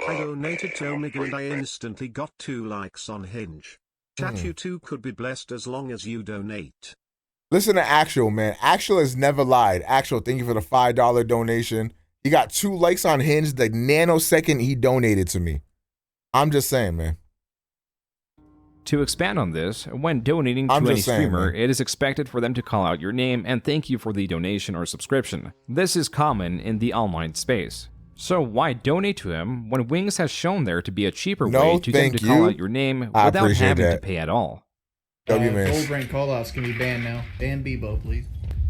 donated to Omega and I instantly got 2 likes on Hinge. Chat, you too could be blessed as long as you donate. Listen to Actual, man. Actual has never lied. Actual, thank you for the $5 donation. He got 2 likes on Hinge the nanosecond he donated to me. I'm just saying, man. To expand on this, when donating to any streamer, it is expected for them to call out your name and thank you for the donation or subscription. This is common in the online space. So why donate to him when Wings has shown there to be a cheaper way to get them to call out your name without having to pay at all? Gold brain callouts can be banned now. Ban Bebo, please.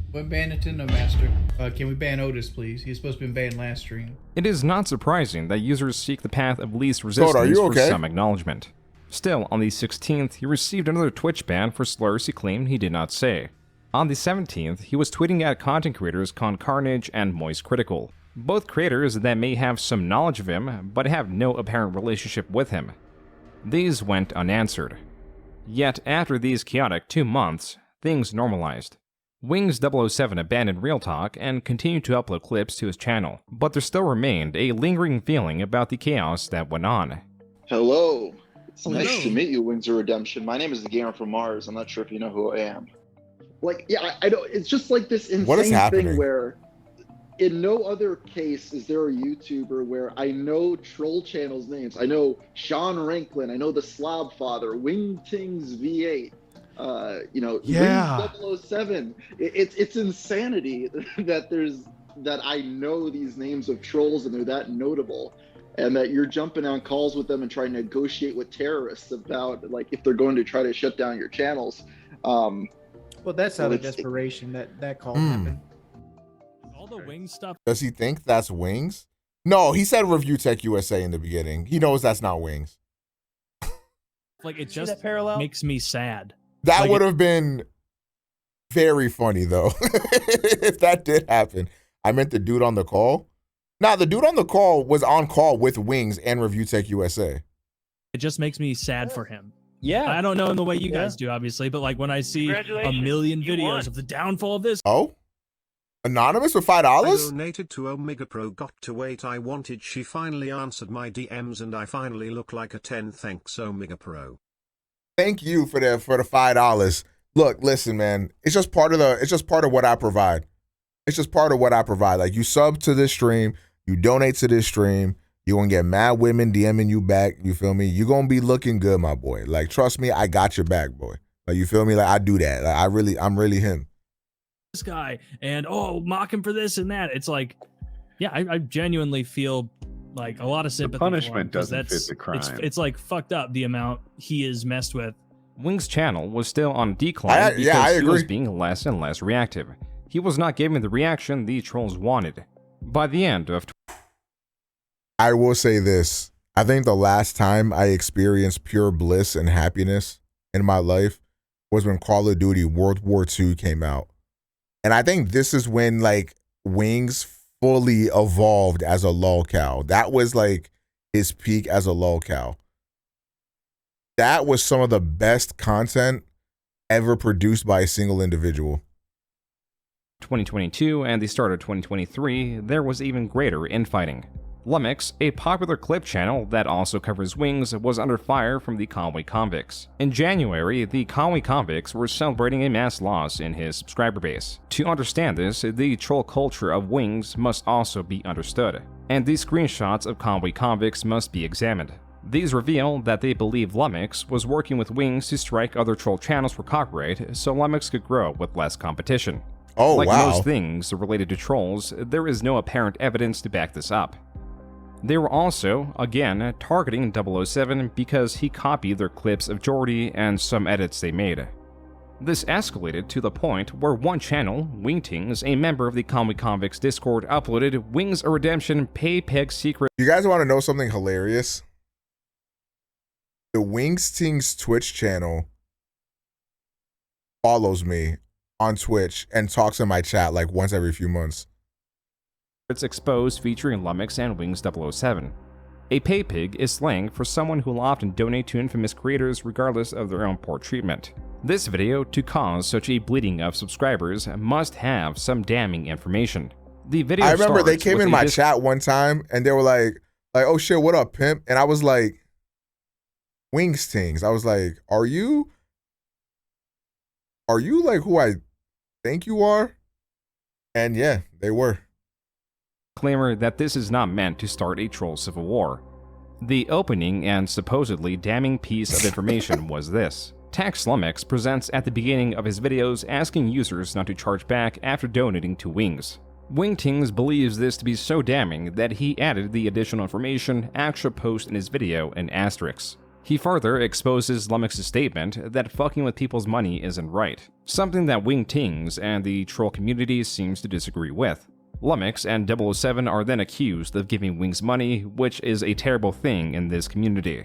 What ban Nintendo Master? Can we ban Otis, please? He's supposed to be banned last stream. It is not surprising that users seek the path of least resistance for some acknowledgement. Still, on the 16th, he received another Twitch ban for slurs he claimed he did not say. On the 17th, he was tweeting at content creators Con Carnage and Moist Critical, both creators that may have some knowledge of him, but have no apparent relationship with him. These went unanswered. Yet, after these chaotic 2 months, things normalized. Wings007 abandoned Real Talk and continued to upload clips to his channel, but there still remained a lingering feeling about the chaos that went on. Hello. It's nice to meet you, Wings of Redemption. My name is the Gamer from Mars. I'm not sure if you know who I am. Like, yeah, I don't. It's just like this insane thing where, in no other case is there a YouTuber where I know troll channels names. I know Sean Ranklin. I know the Slob Father, Wingtings V8. Wings007. It's insanity that I know these names of trolls and they're that notable. And that you're jumping on calls with them and trying to negotiate with terrorists about, like, if they're going to try to shut down your channels. Well, that's out of desperation that call happened. All the Wings stuff. Does he think that's Wings? No, he said Review Tech USA in the beginning. He knows that's not Wings. Like, it just makes me sad. That like would have been very funny, though, if that did happen. I meant the dude on the call. Nah, the dude on the call was on call with Wings and Review Tech USA. It just makes me sad for him. Yeah. I don't know in the way you guys do, obviously, but like when I see a million videos of the downfall of this. Oh? Anonymous with $5? I donated to OmegaPro, got to wait. I wanted. She finally answered my DMs and I finally look like a 10. Thanks, OmegaPro. Thank you for the $5. Look, listen, man. It's just part of what I provide. It's just part of what I provide. Like, you sub to this stream, You donate to this stream. You're going to get mad women DMing you back. You feel me? You're going to be looking good, my boy. Like, trust me, I got your back, boy. Like, you feel me? Like, I do that. Like, I'm really him. This guy and mock him for this and that. It's like, yeah, I genuinely feel like a lot of sympathy. The punishment for him, 'cause doesn't fit the crime. It's like fucked up the amount he is messed with. Wing's channel was still on decline because he was being less and less reactive. He was not giving the reaction the trolls wanted. By the end of I will say this. I think the last time I experienced pure bliss and happiness in my life was when Call of Duty World War II came out. And I think this is when like Wings fully evolved as a lolcow. That was like his peak as a lolcow. That was some of the best content ever produced by a single individual. 2022 and the start of 2023, there was even greater infighting. Lumix, a popular clip channel that also covers Wings, was under fire from the Conway convicts. In January, the Conway convicts were celebrating a mass loss in his subscriber base. To understand this, the troll culture of Wings must also be understood, and these screenshots of Conway convicts must be examined. These reveal that they believe Lumix was working with Wings to strike other troll channels for copyright so Lumix could grow with less competition. Oh, like wow. most things related to trolls, there is no apparent evidence to back this up. They were also, again, targeting 007 because he copied their clips of Jordy and some edits they made. This escalated to the point where one channel, Wingtings, a member of the Conway Convicts Discord, uploaded Wings of Redemption pay-peg secret. You guys want to know something hilarious? The Wingstings Twitch channel follows me on Twitch and talks in my chat like once every few months. It's exposed featuring Lumix and Wings 007. A pay pig is slang for someone who will often donate to infamous creators regardless of their own poor treatment. This video, to cause such a bleeding of subscribers, must have some damning information. The video I remember they came in my chat one time and they were like, oh shit, what up, pimp? And I was like, Wingstings. I was like, are you like who I think you are? And yeah, they were. Disclaimer that this is not meant to start a troll civil war. The opening and supposedly damning piece of information was this. Tax Lumix presents at the beginning of his videos asking users not to charge back after donating to Wings. Wingtings believes this to be so damning that he added the additional information extra post in his video in asterisks. He further exposes Lumix's statement that fucking with people's money isn't right, something that Wingtings and the troll community seems to disagree with. Lumix and 007 are then accused of giving Wings money, which is a terrible thing in this community.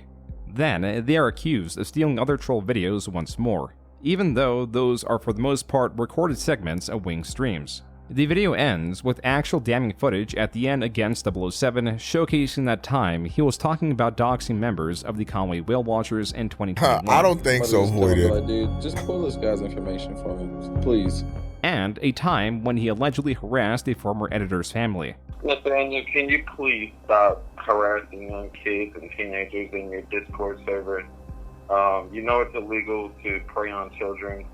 Then, they are accused of stealing other troll videos once more, even though those are for the most part recorded segments of Wings streams. The video ends with actual damning footage at the end against 007, showcasing that time he was talking about doxing members of the Conway Whale Watchers in 2021. I don't think so, Voided. Dude, just pull this guy's information for me, please. And a time when he allegedly harassed a former editor's family. Nathaniel, can you please stop harassing young kids and teenagers in your Discord server? You know it's illegal to prey on children,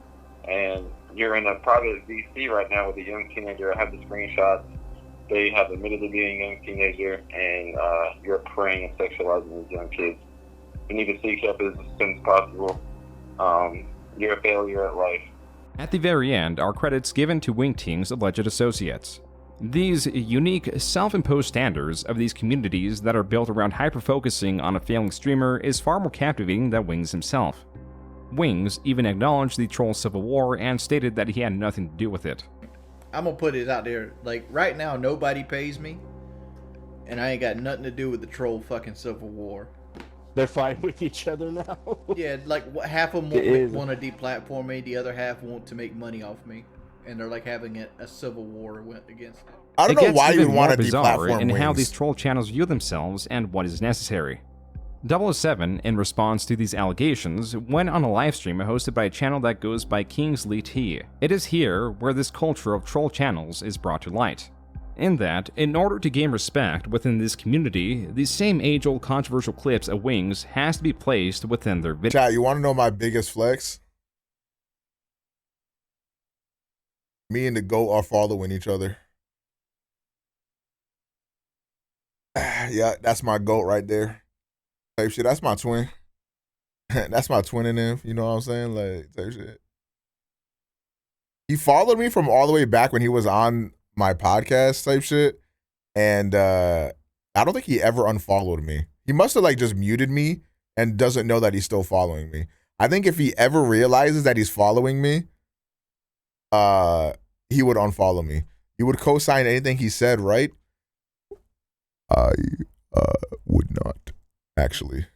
and you're in a private VC right now with a young teenager. I have the screenshots. They have admitted to being a young teenager, and you're preying and sexualizing these young kids. You need to seek help as soon as possible. You're a failure at life. At the very end are credits given to Wingtings' alleged associates. These unique, self-imposed standards of these communities that are built around hyper-focusing on a failing streamer is far more captivating than Wings himself. Wings even acknowledged the troll civil war and stated that he had nothing to do with it. I'm gonna put it out there, like right now nobody pays me, and I ain't got nothing to do with the troll fucking civil war. They're fighting with each other now. Yeah, like half of them want to deplatform me, the other half want to make money off me, and they're like having a civil war against it. I don't know why you would want to deplatform and Wings. how these troll channels view themselves and what is necessary. 007, in response to these allegations, went on a livestream hosted by a channel that goes by Kingsley T. It is here where this culture of troll channels is brought to light. In that, in order to gain respect within this community, the same age-old controversial clips of Wings has to be placed within their video. Chat, you want to know my biggest flex? Me and the GOAT are following each other. Yeah, that's my goat right there. Type shit. That's my twin. That's my twin in him. You know what I'm saying? Like, type shit. He followed me from all the way back when he was on my podcast type shit. And I don't think he ever unfollowed me. He must have like just muted me and doesn't know that he's still following me. I think if he ever realizes that he's following me, he would unfollow me. He would co-sign anything he said, right? I would not, actually.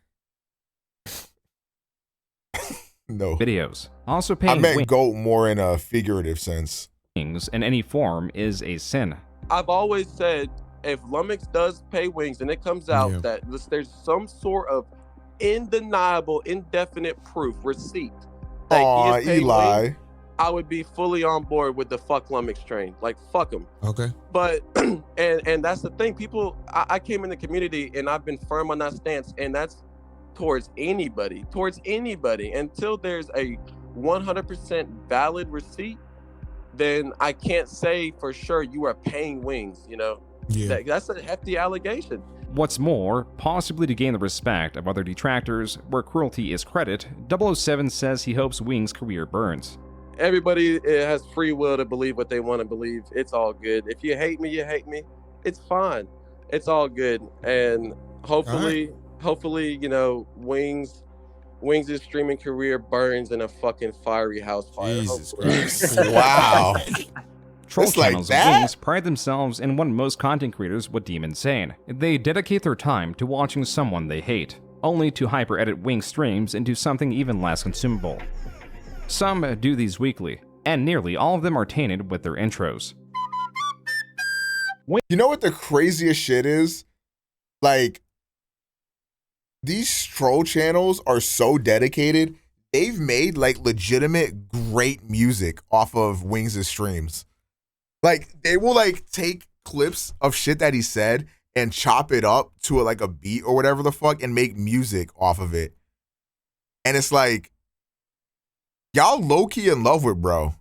No. Videos. Also I paying meant goat more in a figurative sense. wings in any form is a sin. I've always said if Lummox does pay wings and it comes out that there's some sort of undeniable, indefinite proof, receipt that he is paid Eli. wings, I would be fully on board with the fuck Lummox train. Like, fuck him. Okay. But, and that's the thing. People, I came in the community and I've been firm on that stance, and that's towards anybody, until there's a 100% valid receipt, then I can't say for sure you are paying wings, you know? Yeah. That's a hefty allegation. What's more, possibly to gain the respect of other detractors, where cruelty is credit, 007 says he hopes Wings' career burns. Everybody has free will to believe what they want to believe. It's all good. If you hate me, you hate me. It's fine. It's all good. And hopefully, you know, Wings' streaming career burns in a fucking fiery house fire. Jesus Christ. Wow. Troll Just like channels that? of Wings pride themselves in what most content creators would deem insane. They dedicate their time to watching someone they hate, only to hyper-edit Wings streams into something even less consumable. Some do these weekly, and nearly all of them are tainted with their intros. You know what the craziest shit is? Like, these troll channels are so dedicated, they've made like legitimate great music off of Wings' streams. Like, they will like take clips of shit that he said and chop it up to like a beat or whatever the fuck and make music off of it. And it's like, y'all low-key in love with bro.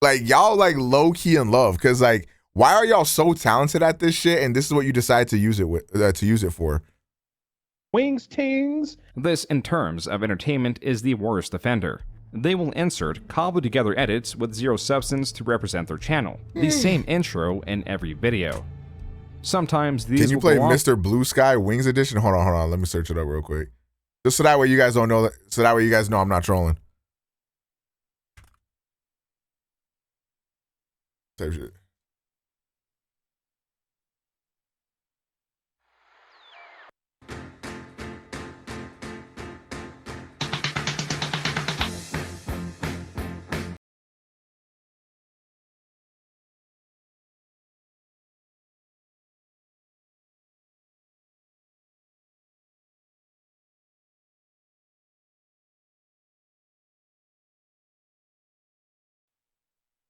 Like, y'all like low-key in love, because like, why are y'all so talented at this shit and this is what you decide to use it for? Wings tings. This, in terms of entertainment, is the worst offender. They will insert cobbled together edits with zero substance to represent their channel. The same intro in every video. Sometimes these Can you will play go off- Mr. Blue Sky Wings Edition? Hold on. Let me search it up real quick. Just so that way you guys don't know so that way you guys know I'm not trolling. Type shit.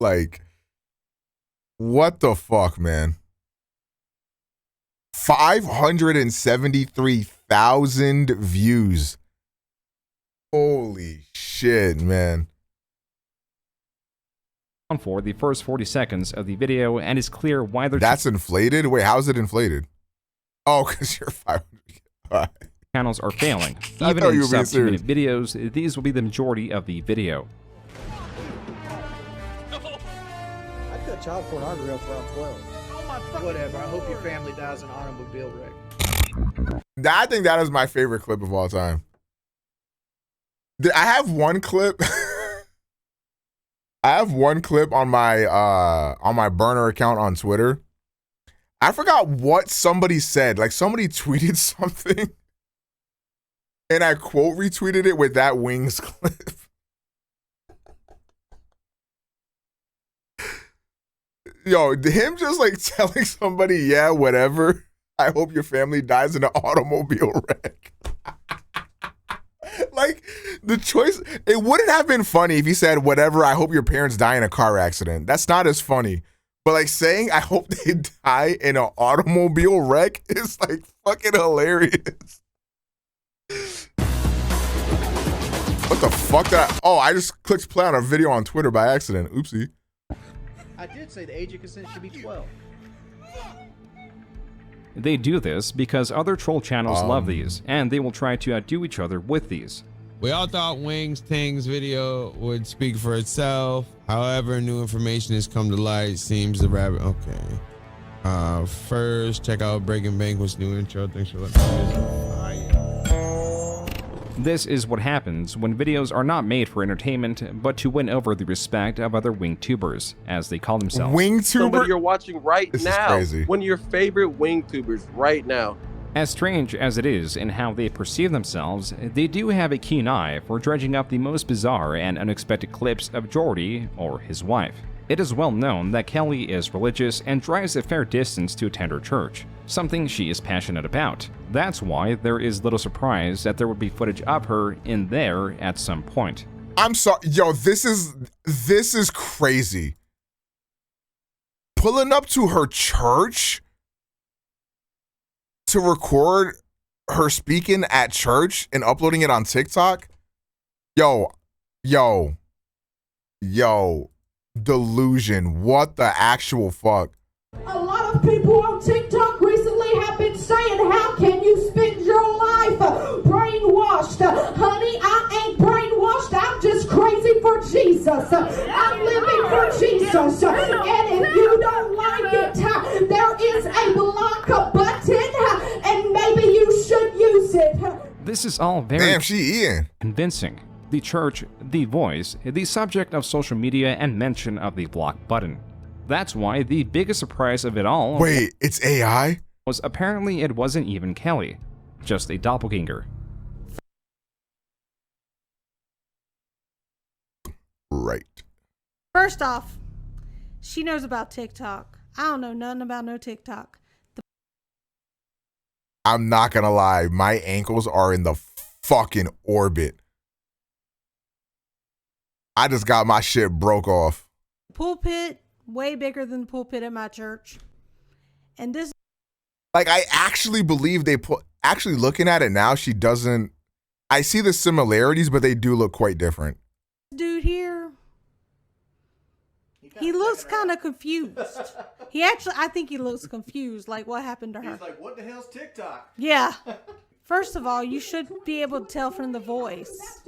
Like, what the fuck, man? 573,000 views. Holy shit, man. For the first 40 seconds of the video, and it's clear why their That's inflated? Wait, how is it inflated? Oh, because you're 500. All right. channels are failing. I Even thought in you were being sub-2-minute videos, these will be the majority of the video. I cut child pornography up around 12. Whatever. I hope your family dies in an automobile wreck. I think that is my favorite clip of all time. I have one clip. I have one clip on my burner account on Twitter. I forgot what somebody said. Like, somebody tweeted something, and I quote retweeted it with that Wings clip. Yo, him just like telling somebody, yeah, whatever. I hope your family dies in an automobile wreck. Like, the choice, it wouldn't have been funny if he said, whatever, I hope your parents die in a car accident. That's not as funny. But like saying, I hope they die in an automobile wreck is like fucking hilarious. What the fuck I just clicked play on a video on Twitter by accident. Oopsie. I did say the age of consent should be 12. They do this because other troll channels love these, and they will try to outdo each other with these. We all thought Wings Ting's video would speak for itself. However, new information has come to light. Seems the rabbit. Okay. First, check out Breaking Banquet's new intro. Thanks for letting me This is what happens when videos are not made for entertainment, but to win over the respect of other wingtubers, as they call themselves. Somebody you're watching right This is now. crazy. One of your favorite wingtubers right now. As strange as it is in how they perceive themselves, they do have a keen eye for dredging up the most bizarre and unexpected clips of Jordy or his wife. It is well known that Kelly is religious and drives a fair distance to attend her church, something she is passionate about. That's why there is little surprise that there would be footage of her in there at some point. I'm sorry, yo, this is crazy. Pulling up to her church to record her speaking at church and uploading it on TikTok? Yo, delusion. What the actual fuck? A lot of people on TikTok recently have been saying, how can you spend your life brainwashed? Honey, I ain't brainwashed. I'm just crazy for Jesus. I'm living for Jesus. And if you don't like it, there is a block button, and maybe you should use it. This is all very Ian. convincing. The church, the voice, the subject of social media, and mention of the block button. That's why the biggest surprise of it all— Wait, it's AI? —was apparently it wasn't even Kelly, just a doppelganger. Right. First off, she knows about TikTok. I don't know nothing about no TikTok. I'm not gonna lie, my ankles are in the fucking orbit. I just got my shit broke off. Pulpit, way bigger than the pulpit at my church. And this— Like, I actually believe actually looking at it now, she doesn't, I see the similarities, but they do look quite different. dude here, he looks kind of confused. I think he looks confused, like what happened to her. He's like, what the hell's TikTok? Yeah. First of all, you should be able to tell from the voice.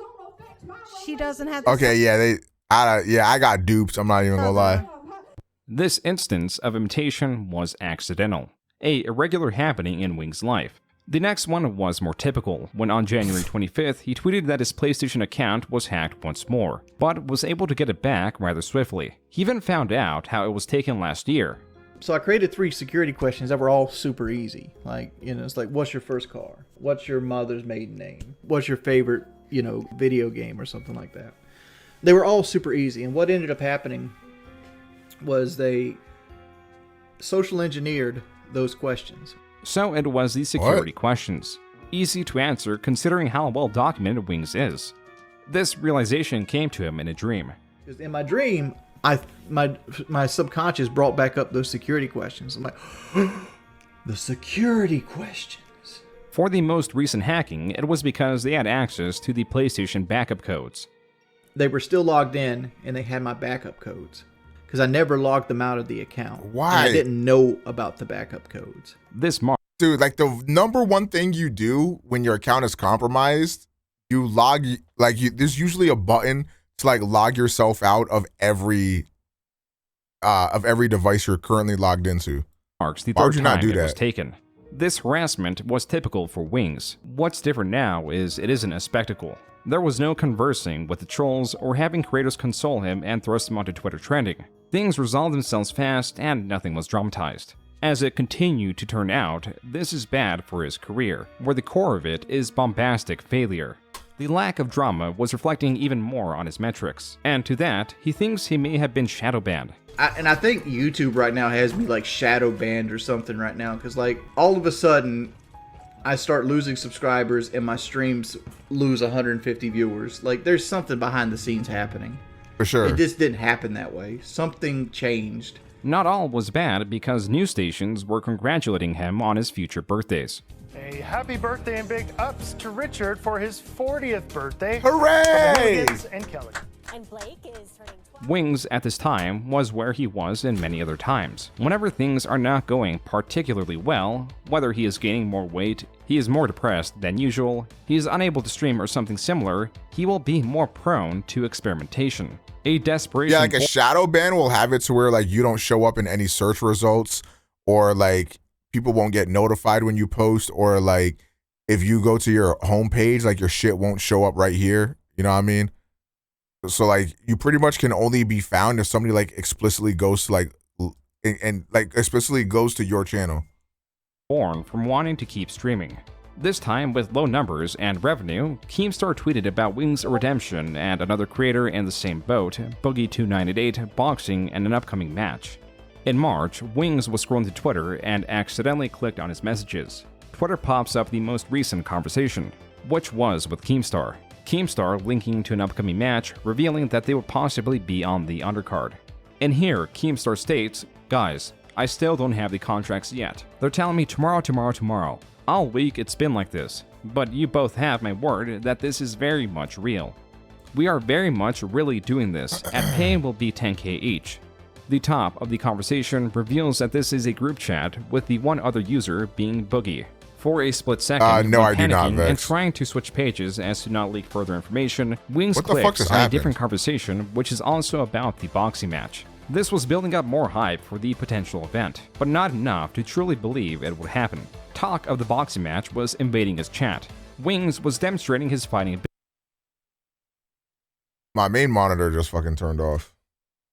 She doesn't have the Okay, yeah, I got duped. I'm not even gonna lie. This instance of imitation was accidental, a irregular happening in Wing's life. The next one was more typical, when on January 25th, he tweeted that his PlayStation account was hacked once more, but was able to get it back rather swiftly. He even found out how it was taken last year. So I created 3 security questions that were all super easy. Like, it's like, what's your first car? What's your mother's maiden name? What's your favorite, video game or something like that? They were all super easy. And what ended up happening was they social engineered those questions. So it was the security questions. Easy to answer considering how well documented Wings is. This realization came to him in a dream. Because in my dream, my subconscious brought back up those security questions. I'm like, the security questions. For the most recent hacking, it was because they had access to the PlayStation backup codes. They were still logged in, and they had my backup codes. Because I never logged them out of the account. Why? And I didn't know about the backup codes. Dude, like the number one thing you do when your account is compromised, you log, there's usually a button to log yourself out of every device you're currently logged into. Marks the Why would third you not time do it was that? taken. This harassment was typical for Wings. What's different now is it isn't a spectacle. There was no conversing with the trolls or having creators console him and thrust him onto Twitter trending. Things resolved themselves fast and nothing was dramatized. As it continued to turn out, this is bad for his career, where the core of it is bombastic failure. The lack of drama was reflecting even more on his metrics, and to that, he thinks he may have been shadow banned. I think YouTube right now has me shadow banned or something right now. Because all of a sudden, I start losing subscribers and my streams lose 150 viewers. There's something behind the scenes happening. For sure. It just didn't happen that way. Something changed. Not all was bad because news stations were congratulating him on his future birthdays. A happy birthday and big ups to Richard for his 40th birthday. Hooray! From Higgins and Kelly. And Blake is turning 12. Wings at this time was where he was in many other times. Whenever things are not going particularly well, whether he is gaining more weight, he is more depressed than usual, he is unable to stream or something similar, he will be more prone to experimentation. A desperation. Yeah, like a shadow ban will have it to where like you don't show up in any search results, or like people won't get notified when you post, or like if you go to your homepage, like your shit won't show up right here. You know what I mean? So like you pretty much can only be found if somebody like explicitly goes to like and like explicitly goes to your channel. Born from wanting to keep streaming. This time with low numbers and revenue, Keemstar tweeted about WingsOfRedemption and another creator in the same boat, Boogie2988, boxing and an upcoming match. In March, Wings was scrolling to Twitter and accidentally clicked on his messages. Twitter pops up the most recent conversation, which was with Keemstar. Keemstar linking to an upcoming match, revealing that they would possibly be on the undercard. In here, Keemstar states, "Guys, I still don't have the contracts yet. They're telling me tomorrow. All week it's been like this, but you both have my word that this is very much real. We are very much really doing this, and pay will be 10k each." The top of the conversation reveals that this is a group chat with the one other user being Boogie. For a split second, no, when I do not, panicking Vex. and trying to switch pages as to not leak further information, Wings What the fuck clicks just on a happened? different conversation, which is also about the boxing match. This was building up more hype for the potential event, but not enough to truly believe it would happen. Talk of the boxing match was invading his chat. Wings was demonstrating his fighting ability. My main monitor just fucking turned off.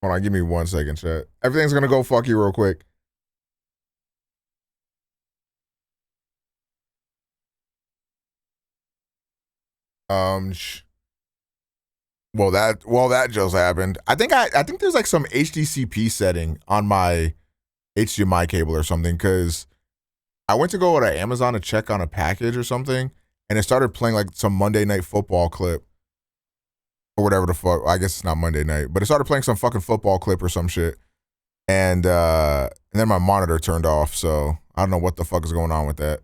Hold on, give me 1 second, chat. Everything's gonna go fuck you real quick. Well, that just happened. I think there's like some HDCP setting on my HDMI cable or something, because I went to go to Amazon to check on a package or something, and it started playing like some Monday Night Football clip or whatever the fuck. I guess it's not Monday night, but it started playing some fucking football clip or some shit, and then my monitor turned off. So I don't know what the fuck is going on with that.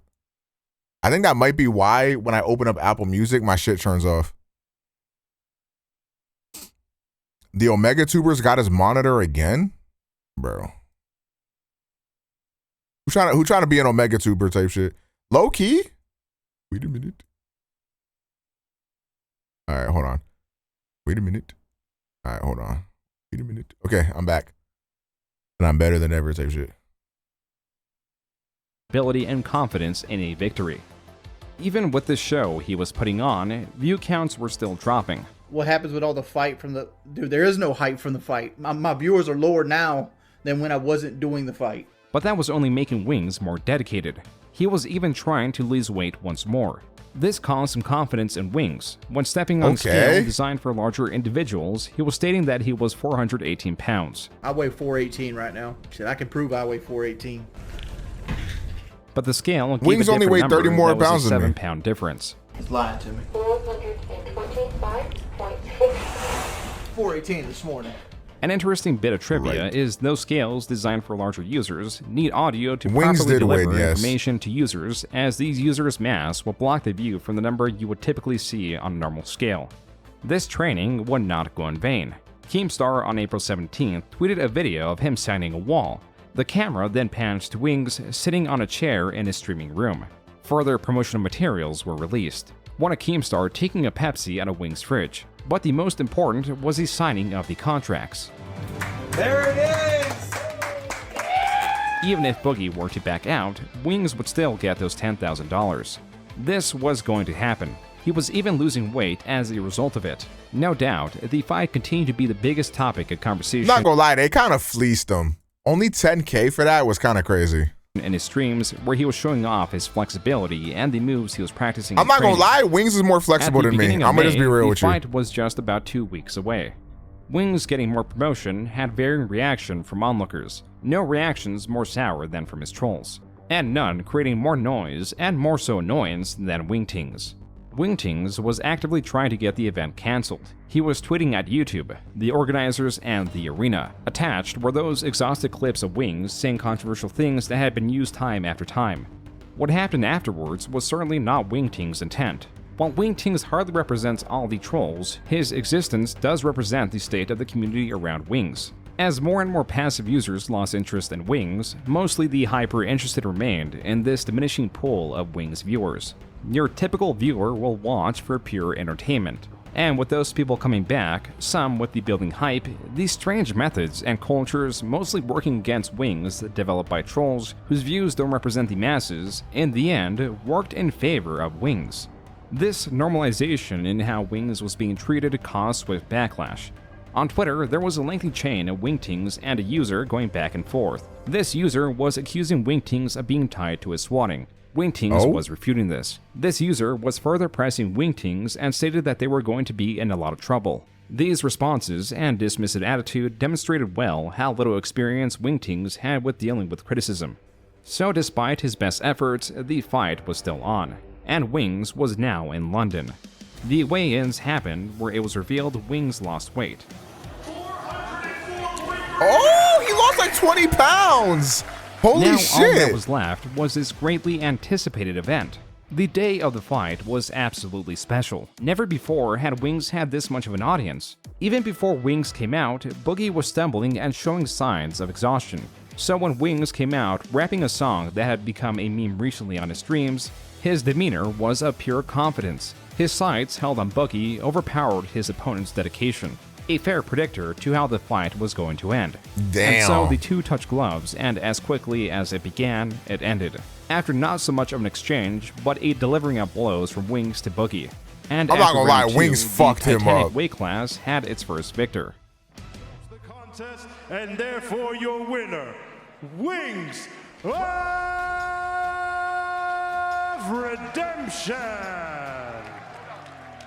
I think that might be why when I open up Apple Music, my shit turns off. The Omega Tuber's got his monitor again? Bro. Who trying to be an Omega Tuber type shit? Low key? Wait a minute. All right, hold on. Wait a minute. All right, hold on. Wait a minute. Okay, I'm back. And I'm better than ever type shit. And confidence in a victory. Even with this show he was putting on, view counts were still dropping. What happens with all the fight from the... Dude, there is no hype from the fight. My viewers are lower now than when I wasn't doing the fight. But that was only making Wings more dedicated. He was even trying to lose weight once more. This caused some confidence in Wings. When stepping on scale designed for larger individuals, he was stating that he was 418 pounds. I weigh 418 right now. Shit, I can prove I weigh 418. But the scale gave Wings a only different weighed 30 number more that was pounds a than me. 7-pound difference. He's lying to me. 418 this morning. An interesting bit of trivia is those scales designed for larger users need audio to Wings properly did win, deliver yes. information to users, as these users' mass will block the view from the number you would typically see on a normal scale. This training would not go in vain. Keemstar on April 17th tweeted a video of him signing a wall. The camera then pans to Wings sitting on a chair in his streaming room. Further promotional materials were released. One of Keemstar taking a Pepsi out of Wings' fridge. But the most important was the signing of the contracts. There it is! Even if Boogie were to back out, Wings would still get those $10,000. This was going to happen. He was even losing weight as a result of it. No doubt, the fight continued to be the biggest topic of conversation. Not gonna lie, they kind of fleeced him. Only 10K for that was kind of crazy. In his streams, where he was showing off his flexibility and the moves he was practicing. I'm not gonna lie, Wings is more flexible than me. I'm gonna just be real with you. The fight was just about 2 weeks away. Wings getting more promotion had varying reaction from onlookers. No reactions more sour than from his trolls. And none creating more noise and more so annoyance than Wingtings. Wingtings was actively trying to get the event cancelled. He was tweeting at YouTube, the organizers, and the arena. Attached were those exhausted clips of Wings saying controversial things that had been used time after time. What happened afterwards was certainly not Wingtings' intent. While Wingtings hardly represents all the trolls, his existence does represent the state of the community around Wings. As more and more passive users lost interest in Wings, mostly the hyper-interested remained in this diminishing pool of Wings viewers. Your typical viewer will watch for pure entertainment. And with those people coming back, some with the building hype, these strange methods and cultures mostly working against Wings developed by trolls whose views don't represent the masses, in the end, worked in favor of Wings. This normalization in how Wings was being treated caused swift backlash. On Twitter, there was a lengthy chain of Wingtings and a user going back and forth. This user was accusing Wingtings of being tied to his swatting. Wingtings was refuting this. This user was further pressing Wingtings and stated that they were going to be in a lot of trouble. These responses and dismissive attitude demonstrated well how little experience Wingtings had with dealing with criticism. So despite his best efforts, the fight was still on, and Wings was now in London. The weigh-ins happened where it was revealed Wings lost weight. Oh, he lost like 20 pounds! Holy now, shit! All that was left was this greatly anticipated event. The day of the fight was absolutely special. Never before had Wings had this much of an audience. Even before Wings came out, Boogie was stumbling and showing signs of exhaustion. So when Wings came out rapping a song that had become a meme recently on his streams, his demeanor was of pure confidence. His sights held on Boogie overpowered his opponent's dedication. A fair predictor to how the fight was going to end. Damn. And so the two touched gloves, and as quickly as it began, it ended. After not so much of an exchange, but a delivering of blows from Wings to Boogie. And I'm not after gonna lie, round two, Wings fucked the him Titanic up. weight class had its first victor. Contest, and therefore your winner, Wings of Redemption.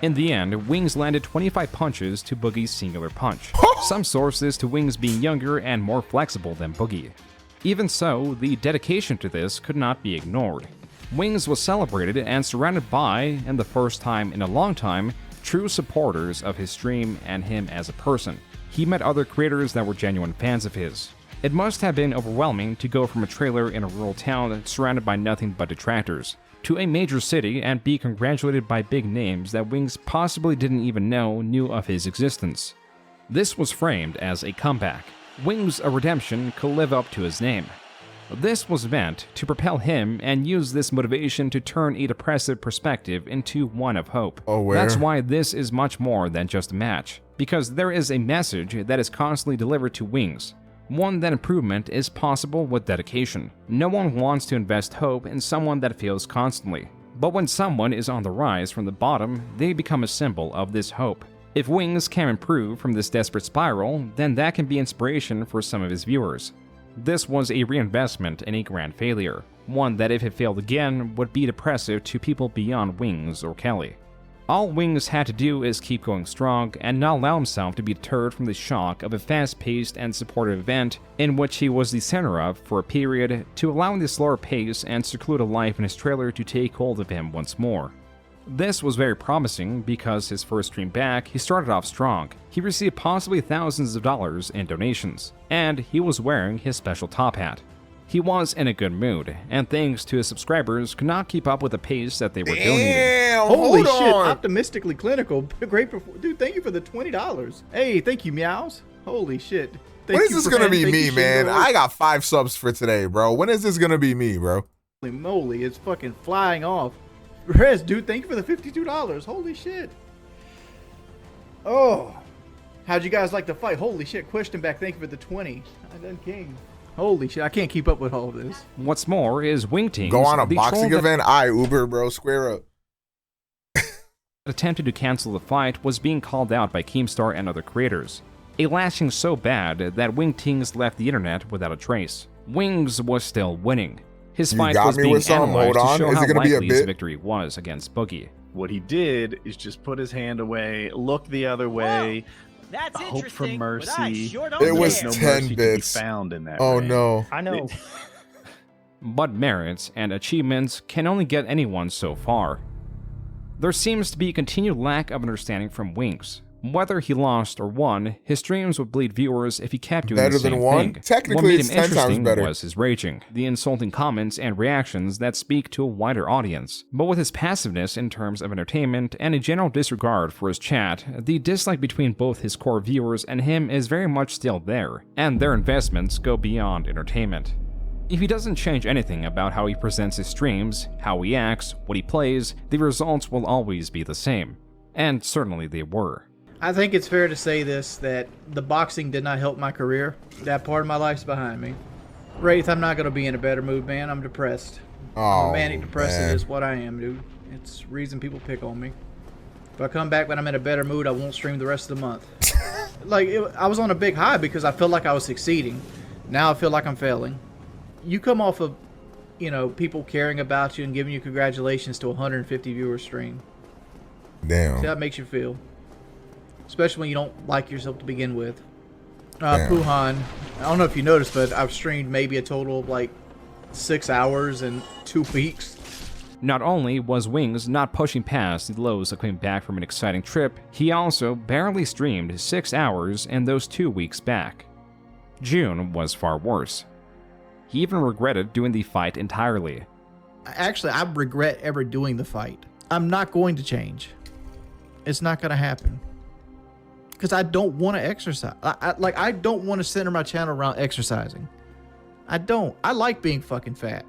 In the end, Wings landed 25 punches to Boogie's singular punch. Some sources to Wings being younger and more flexible than Boogie. Even so, the dedication to this could not be ignored. Wings was celebrated and surrounded by, and the first time in a long time, true supporters of his stream and him as a person. He met other creators that were genuine fans of his. It must have been overwhelming to go from a trailer in a rural town surrounded by nothing but detractors, to a major city and be congratulated by big names that Wings possibly didn't even know knew of his existence. This was framed as a comeback. Wings of Redemption could live up to his name. This was meant to propel him and use this motivation to turn a depressive perspective into one of hope. That's why this is much more than just a match, because there is a message that is constantly delivered to Wings. One that improvement is possible with dedication. No one wants to invest hope in someone that fails constantly. But when someone is on the rise from the bottom, they become a symbol of this hope. If Wings can improve from this desperate spiral, then that can be inspiration for some of his viewers. This was a reinvestment in a grand failure, one that if it failed again would be depressive to people beyond Wings or Kelly. All Wings had to do is keep going strong and not allow himself to be deterred from the shock of a fast-paced and supportive event in which he was the center of for a period, to allowing the slower pace and secluded life in his trailer to take hold of him once more. This was very promising because his first stream back, he started off strong. He received possibly thousands of dollars in donations, and he was wearing his special top hat. He was in a good mood, and thanks to his subscribers, could not keep up with the pace that they were donating. Holy shit, optimistically clinical. Great, dude, thank you for the $20. Hey, thank you, Meows. Holy shit. When is this gonna be me, man? I got 5 subs for today, bro. When is this gonna be me, bro? Holy moly, it's fucking flying off. Rez, dude, thank you for the $52. Holy shit. Oh. How'd you guys like the fight? Holy shit, Question back, thank you for the 20. I done king. Holy shit, I can't keep up with all of this. What's more is Wingtings. Go on a boxing event? Uber, bro. Square up. Attempted to cancel the fight was being called out by Keemstar and other creators. A lashing so bad that Wingtings left the internet without a trace. Wings was still winning. His fight was being analyzed to show how likely his victory was against Boogie. What he did is just put his hand away, look the other way, hope for mercy. It was no 10 bits. Found in that oh ring. no. I know. But merits and achievements can only get anyone so far. There seems to be a continued lack of understanding from Wings. Whether he lost or won, his streams would bleed viewers if he kept doing Better the same than one? thing. Technically, what made it's him 10 times interesting better. was his raging, the insulting comments and reactions that speak to a wider audience. But with his passiveness in terms of entertainment and a general disregard for his chat, the dislike between both his core viewers and him is very much still there, and their investments go beyond entertainment. If he doesn't change anything about how he presents his streams, how he acts, what he plays, the results will always be the same. And certainly they were. I think it's fair to say this, that the boxing did not help my career. That part of my life's behind me. Wraith, I'm not going to be in a better mood, man. I'm depressed. I'm a manic depressive man. is what I am, dude. It's the reason people pick on me. If I come back when I'm in a better mood, I won't stream the rest of the month. I was on a big high because I felt like I was succeeding. Now I feel like I'm failing. You come off of, people caring about you and giving you congratulations to a 150 viewer stream. Damn. See how it makes you feel. Especially when you don't like yourself to begin with. Damn. Puhan, I don't know if you noticed, but I've streamed maybe a total of 6 hours in 2 weeks. Not only was Wings not pushing past the lows of coming back from an exciting trip, he also barely streamed 6 hours in those 2 weeks back. June was far worse. He even regretted doing the fight entirely. Actually, I regret ever doing the fight. I'm not going to change. It's not going to happen. Because I don't want to exercise. I don't want to center my channel around exercising. I don't. I like being fucking fat.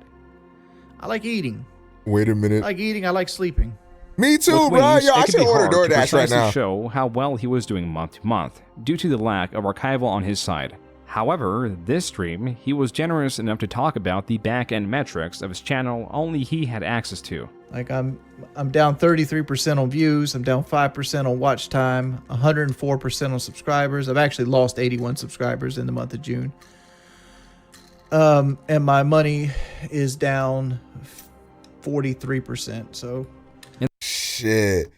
I like eating. Wait a minute. I like eating. I like sleeping. Me too, With bro. Wings, Yo, it I can should be order hard to DoorDash right precisely now. show how well he was doing month to month, due to the lack of archival on his side. However, this stream, he was generous enough to talk about the back-end metrics of his channel only he had access to. I'm down 33% on views. I'm down 5% on watch time. 104% on subscribers. I've actually lost 81 subscribers in the month of June. And my money is down 43%. So, shit.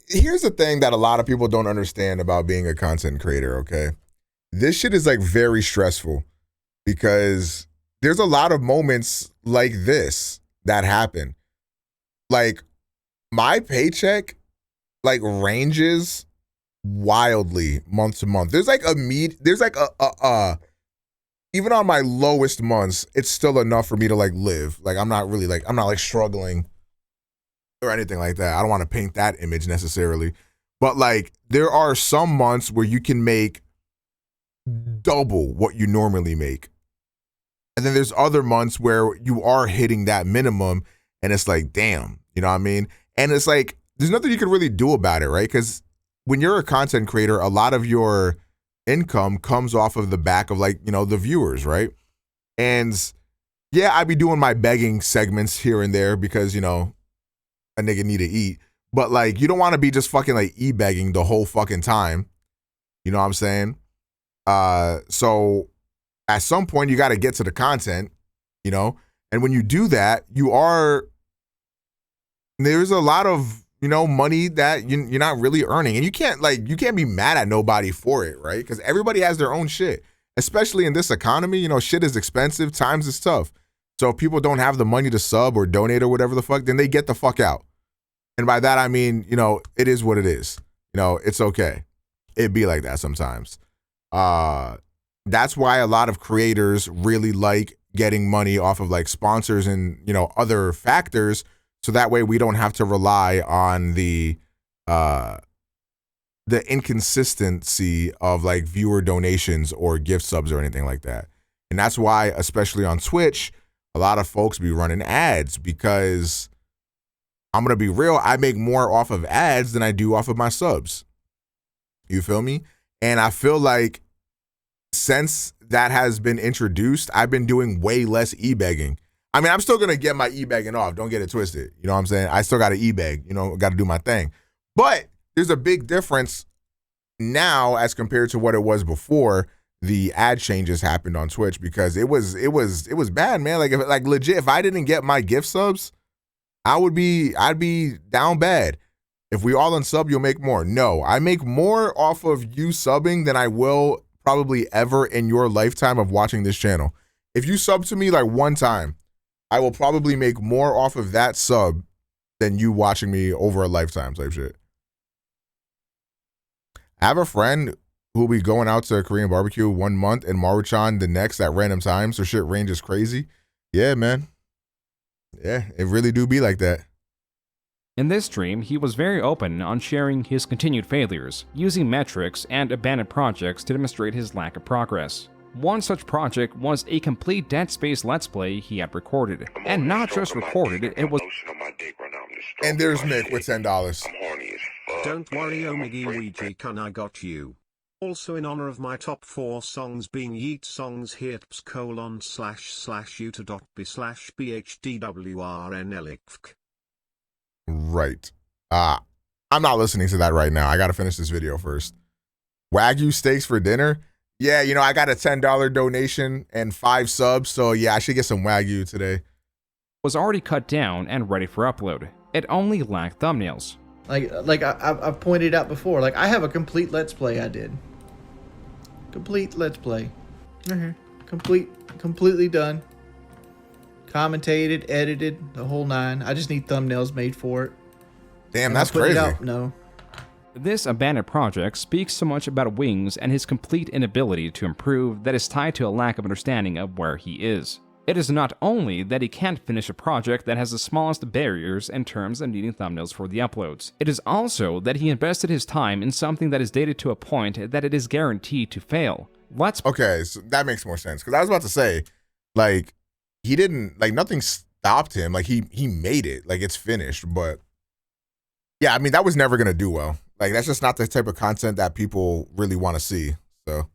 Here's the thing that a lot of people don't understand about being a content creator. Okay, this shit is very stressful because there's a lot of moments like this that happen. My paycheck ranges wildly month to month. There's even on my lowest months, it's still enough for me to live. I'm not struggling or anything like that. I don't want to paint that image necessarily. But there are some months where you can make double what you normally make. And then there's other months where you are hitting that minimum and it's damn, you know what I mean? And it's there's nothing you can really do about it, right? Because when you're a content creator, a lot of your income comes off of the back of the viewers, right? And yeah, I be doing my begging segments here and there because, a nigga need to eat. But you don't want to be just fucking e-begging the whole fucking time. You know what I'm saying? So at some point you got to get to the content, and when you do that, there's a lot of, money that you're not really earning, and you can't be mad at nobody for it, right? Because everybody has their own shit, especially in this economy. Shit is expensive, times is tough. So if people don't have the money to sub or donate or whatever the fuck, then they get the fuck out. And by that, I mean, it is what it is. It's okay. It be like that sometimes. That's why a lot of creators really like getting money off of sponsors and, other factors. So that way we don't have to rely on the inconsistency of viewer donations or gift subs or anything like that. And that's why, especially on Twitch, a lot of folks be running ads because I'm going to be real. I make more off of ads than I do off of my subs. You feel me? And I feel since that has been introduced, I've been doing way less e-begging. I mean, I'm still going to get my e-begging off. Don't get it twisted. You know what I'm saying? I still got to e-beg, got to do my thing. But there's a big difference now as compared to what it was before the ad changes happened on Twitch, because it was bad, man. Legit, if I didn't get my gift subs, I'd be down bad. If we all unsub, you'll make more. No, I make more off of you subbing than I will probably ever in your lifetime of watching this channel. If you sub to me one time, I will probably make more off of that sub than you watching me over a lifetime type shit. I have a friend who'll be going out to a Korean barbecue 1 month and Maruchan the next at random times. So shit ranges crazy. Yeah, man. Yeah, it really do be like that. In this stream, he was very open on sharing his continued failures, using metrics and abandoned projects to demonstrate his lack of progress. One such project was a complete Dead Space Let's Play he had recorded. And not just recorded, it was... And there's Mick with $10. Don't worry, Omega Ouija, I got you. Also, in honor of my top 4 songs being Yeet songs, hits://uta.b/bhdwrnelixk. Right. I'm not listening to that right now. I got to finish this video first. Wagyu steaks for dinner? Yeah, you know, I got a $10 donation and 5 subs, so yeah, I should get some Wagyu today. Was already cut down and ready for upload. It only lacked thumbnails. I've pointed out before, like I have a complete Let's Play I did. Complete Let's Play. Right here. Completely done. Commentated, edited, the whole 9. I just need thumbnails made for it. Damn, that's crazy. No. This abandoned project speaks so much about Wings and his complete inability to improve that is tied to a lack of understanding of where he is. It is not only that he can't finish a project that has the smallest barriers in terms of needing thumbnails for the uploads. It is also that he invested his time in something that is dated to a point that it is guaranteed to fail. Okay, so that makes more sense. Because I was about to say, like, he didn't, like, nothing stopped him. Like, he made it. Like, it's finished. But, yeah, I mean, that was never going to do well. Like, that's just not the type of content that people really want to see. So...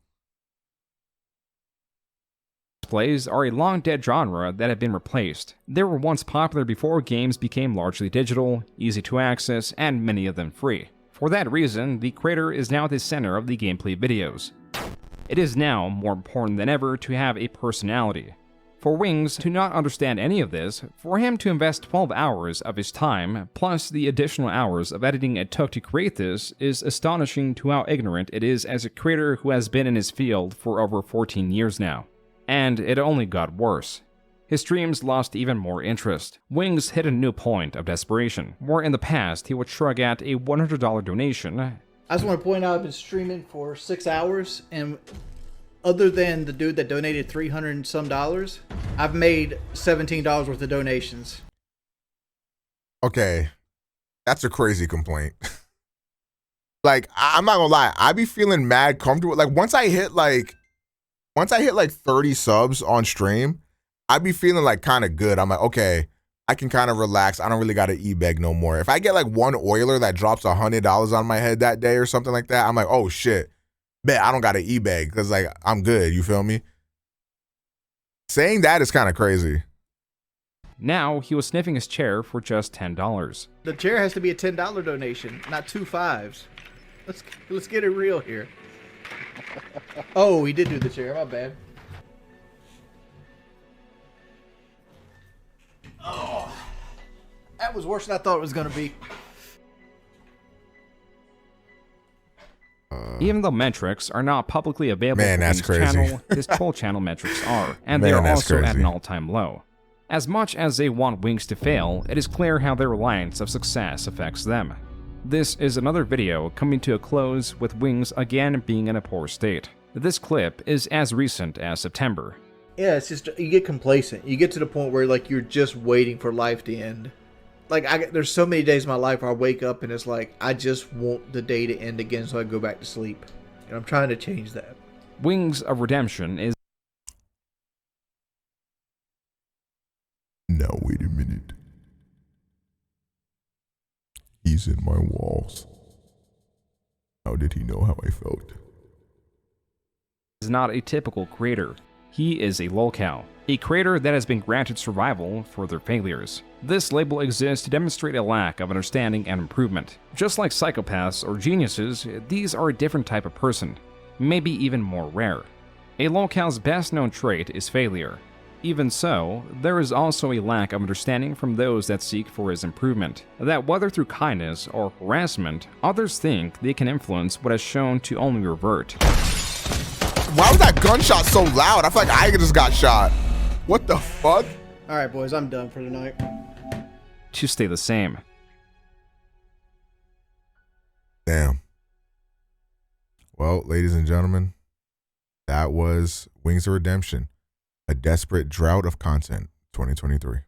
plays are a long-dead genre that have been replaced. They were once popular before games became largely digital, easy to access, and many of them free. For that reason, the creator is now at the center of the gameplay videos. It is now more important than ever to have a personality. For Wings to not understand any of this, for him to invest 12 hours of his time, plus the additional hours of editing it took to create this, is astonishing to how ignorant it is as a creator who has been in his field for over 14 years now. And it only got worse. His streams lost even more interest. Wings hit a new point of desperation, where in the past he would shrug at a $100 donation. I just want to point out I've been streaming for 6 hours, and other than the dude that donated $300 and some, I've made $17 worth of donations. Okay, that's a crazy complaint. Like, I'm not gonna lie, I be feeling mad comfortable. Like, once I hit like 30 subs on stream, I'd be feeling like kind of good. I'm like, okay, I can kind of relax. I don't really got to e-beg no more. If I get like one oiler that drops $100 on my head that day or something like that, I'm like, oh shit, bet I don't got to e-beg because like I'm good. You feel me? Saying that is kind of crazy. Now he was sniffing his chair for just $10. The chair has to be a $10 donation, not 2 5s. Let's get it real here. Oh, he did do the chair. My bad. Oh, that was worse than I thought it was going to be. Even though metrics are not publicly available Man, for that's his crazy. channel, his troll channel metrics are, and Man, they are that's also at crazy. an all-time low. As much as they want Wings to fail, it is clear how their reliance of success affects them. This is another video coming to a close with Wings again being in a poor state. This clip is as recent as September. Yeah, it's just, you get complacent. You get to the point where, like, you're just waiting for life to end. Like, there's so many days in my life where I wake up and it's like, I just want the day to end again so I can go back to sleep. And I'm trying to change that. Wings of Redemption is... Now, wait a minute. He's in my walls. How did he know how I felt? is not a typical creator. He is a lolcow, a creator that has been granted survival for their failures. This label exists to demonstrate a lack of understanding and improvement. Just like psychopaths or geniuses, these are a different type of person, maybe even more rare. A lolcow's best known trait is failure. Even so, there is also a lack of understanding from those that seek for his improvement, that whether through kindness or harassment, others think they can influence what has shown to only revert. Why was that gunshot so loud? I feel like I just got shot. What the fuck? Alright boys, I'm done for tonight. To stay the same. Damn. Well, ladies and gentlemen, that was Wings of Redemption, a desperate drought of content 2023.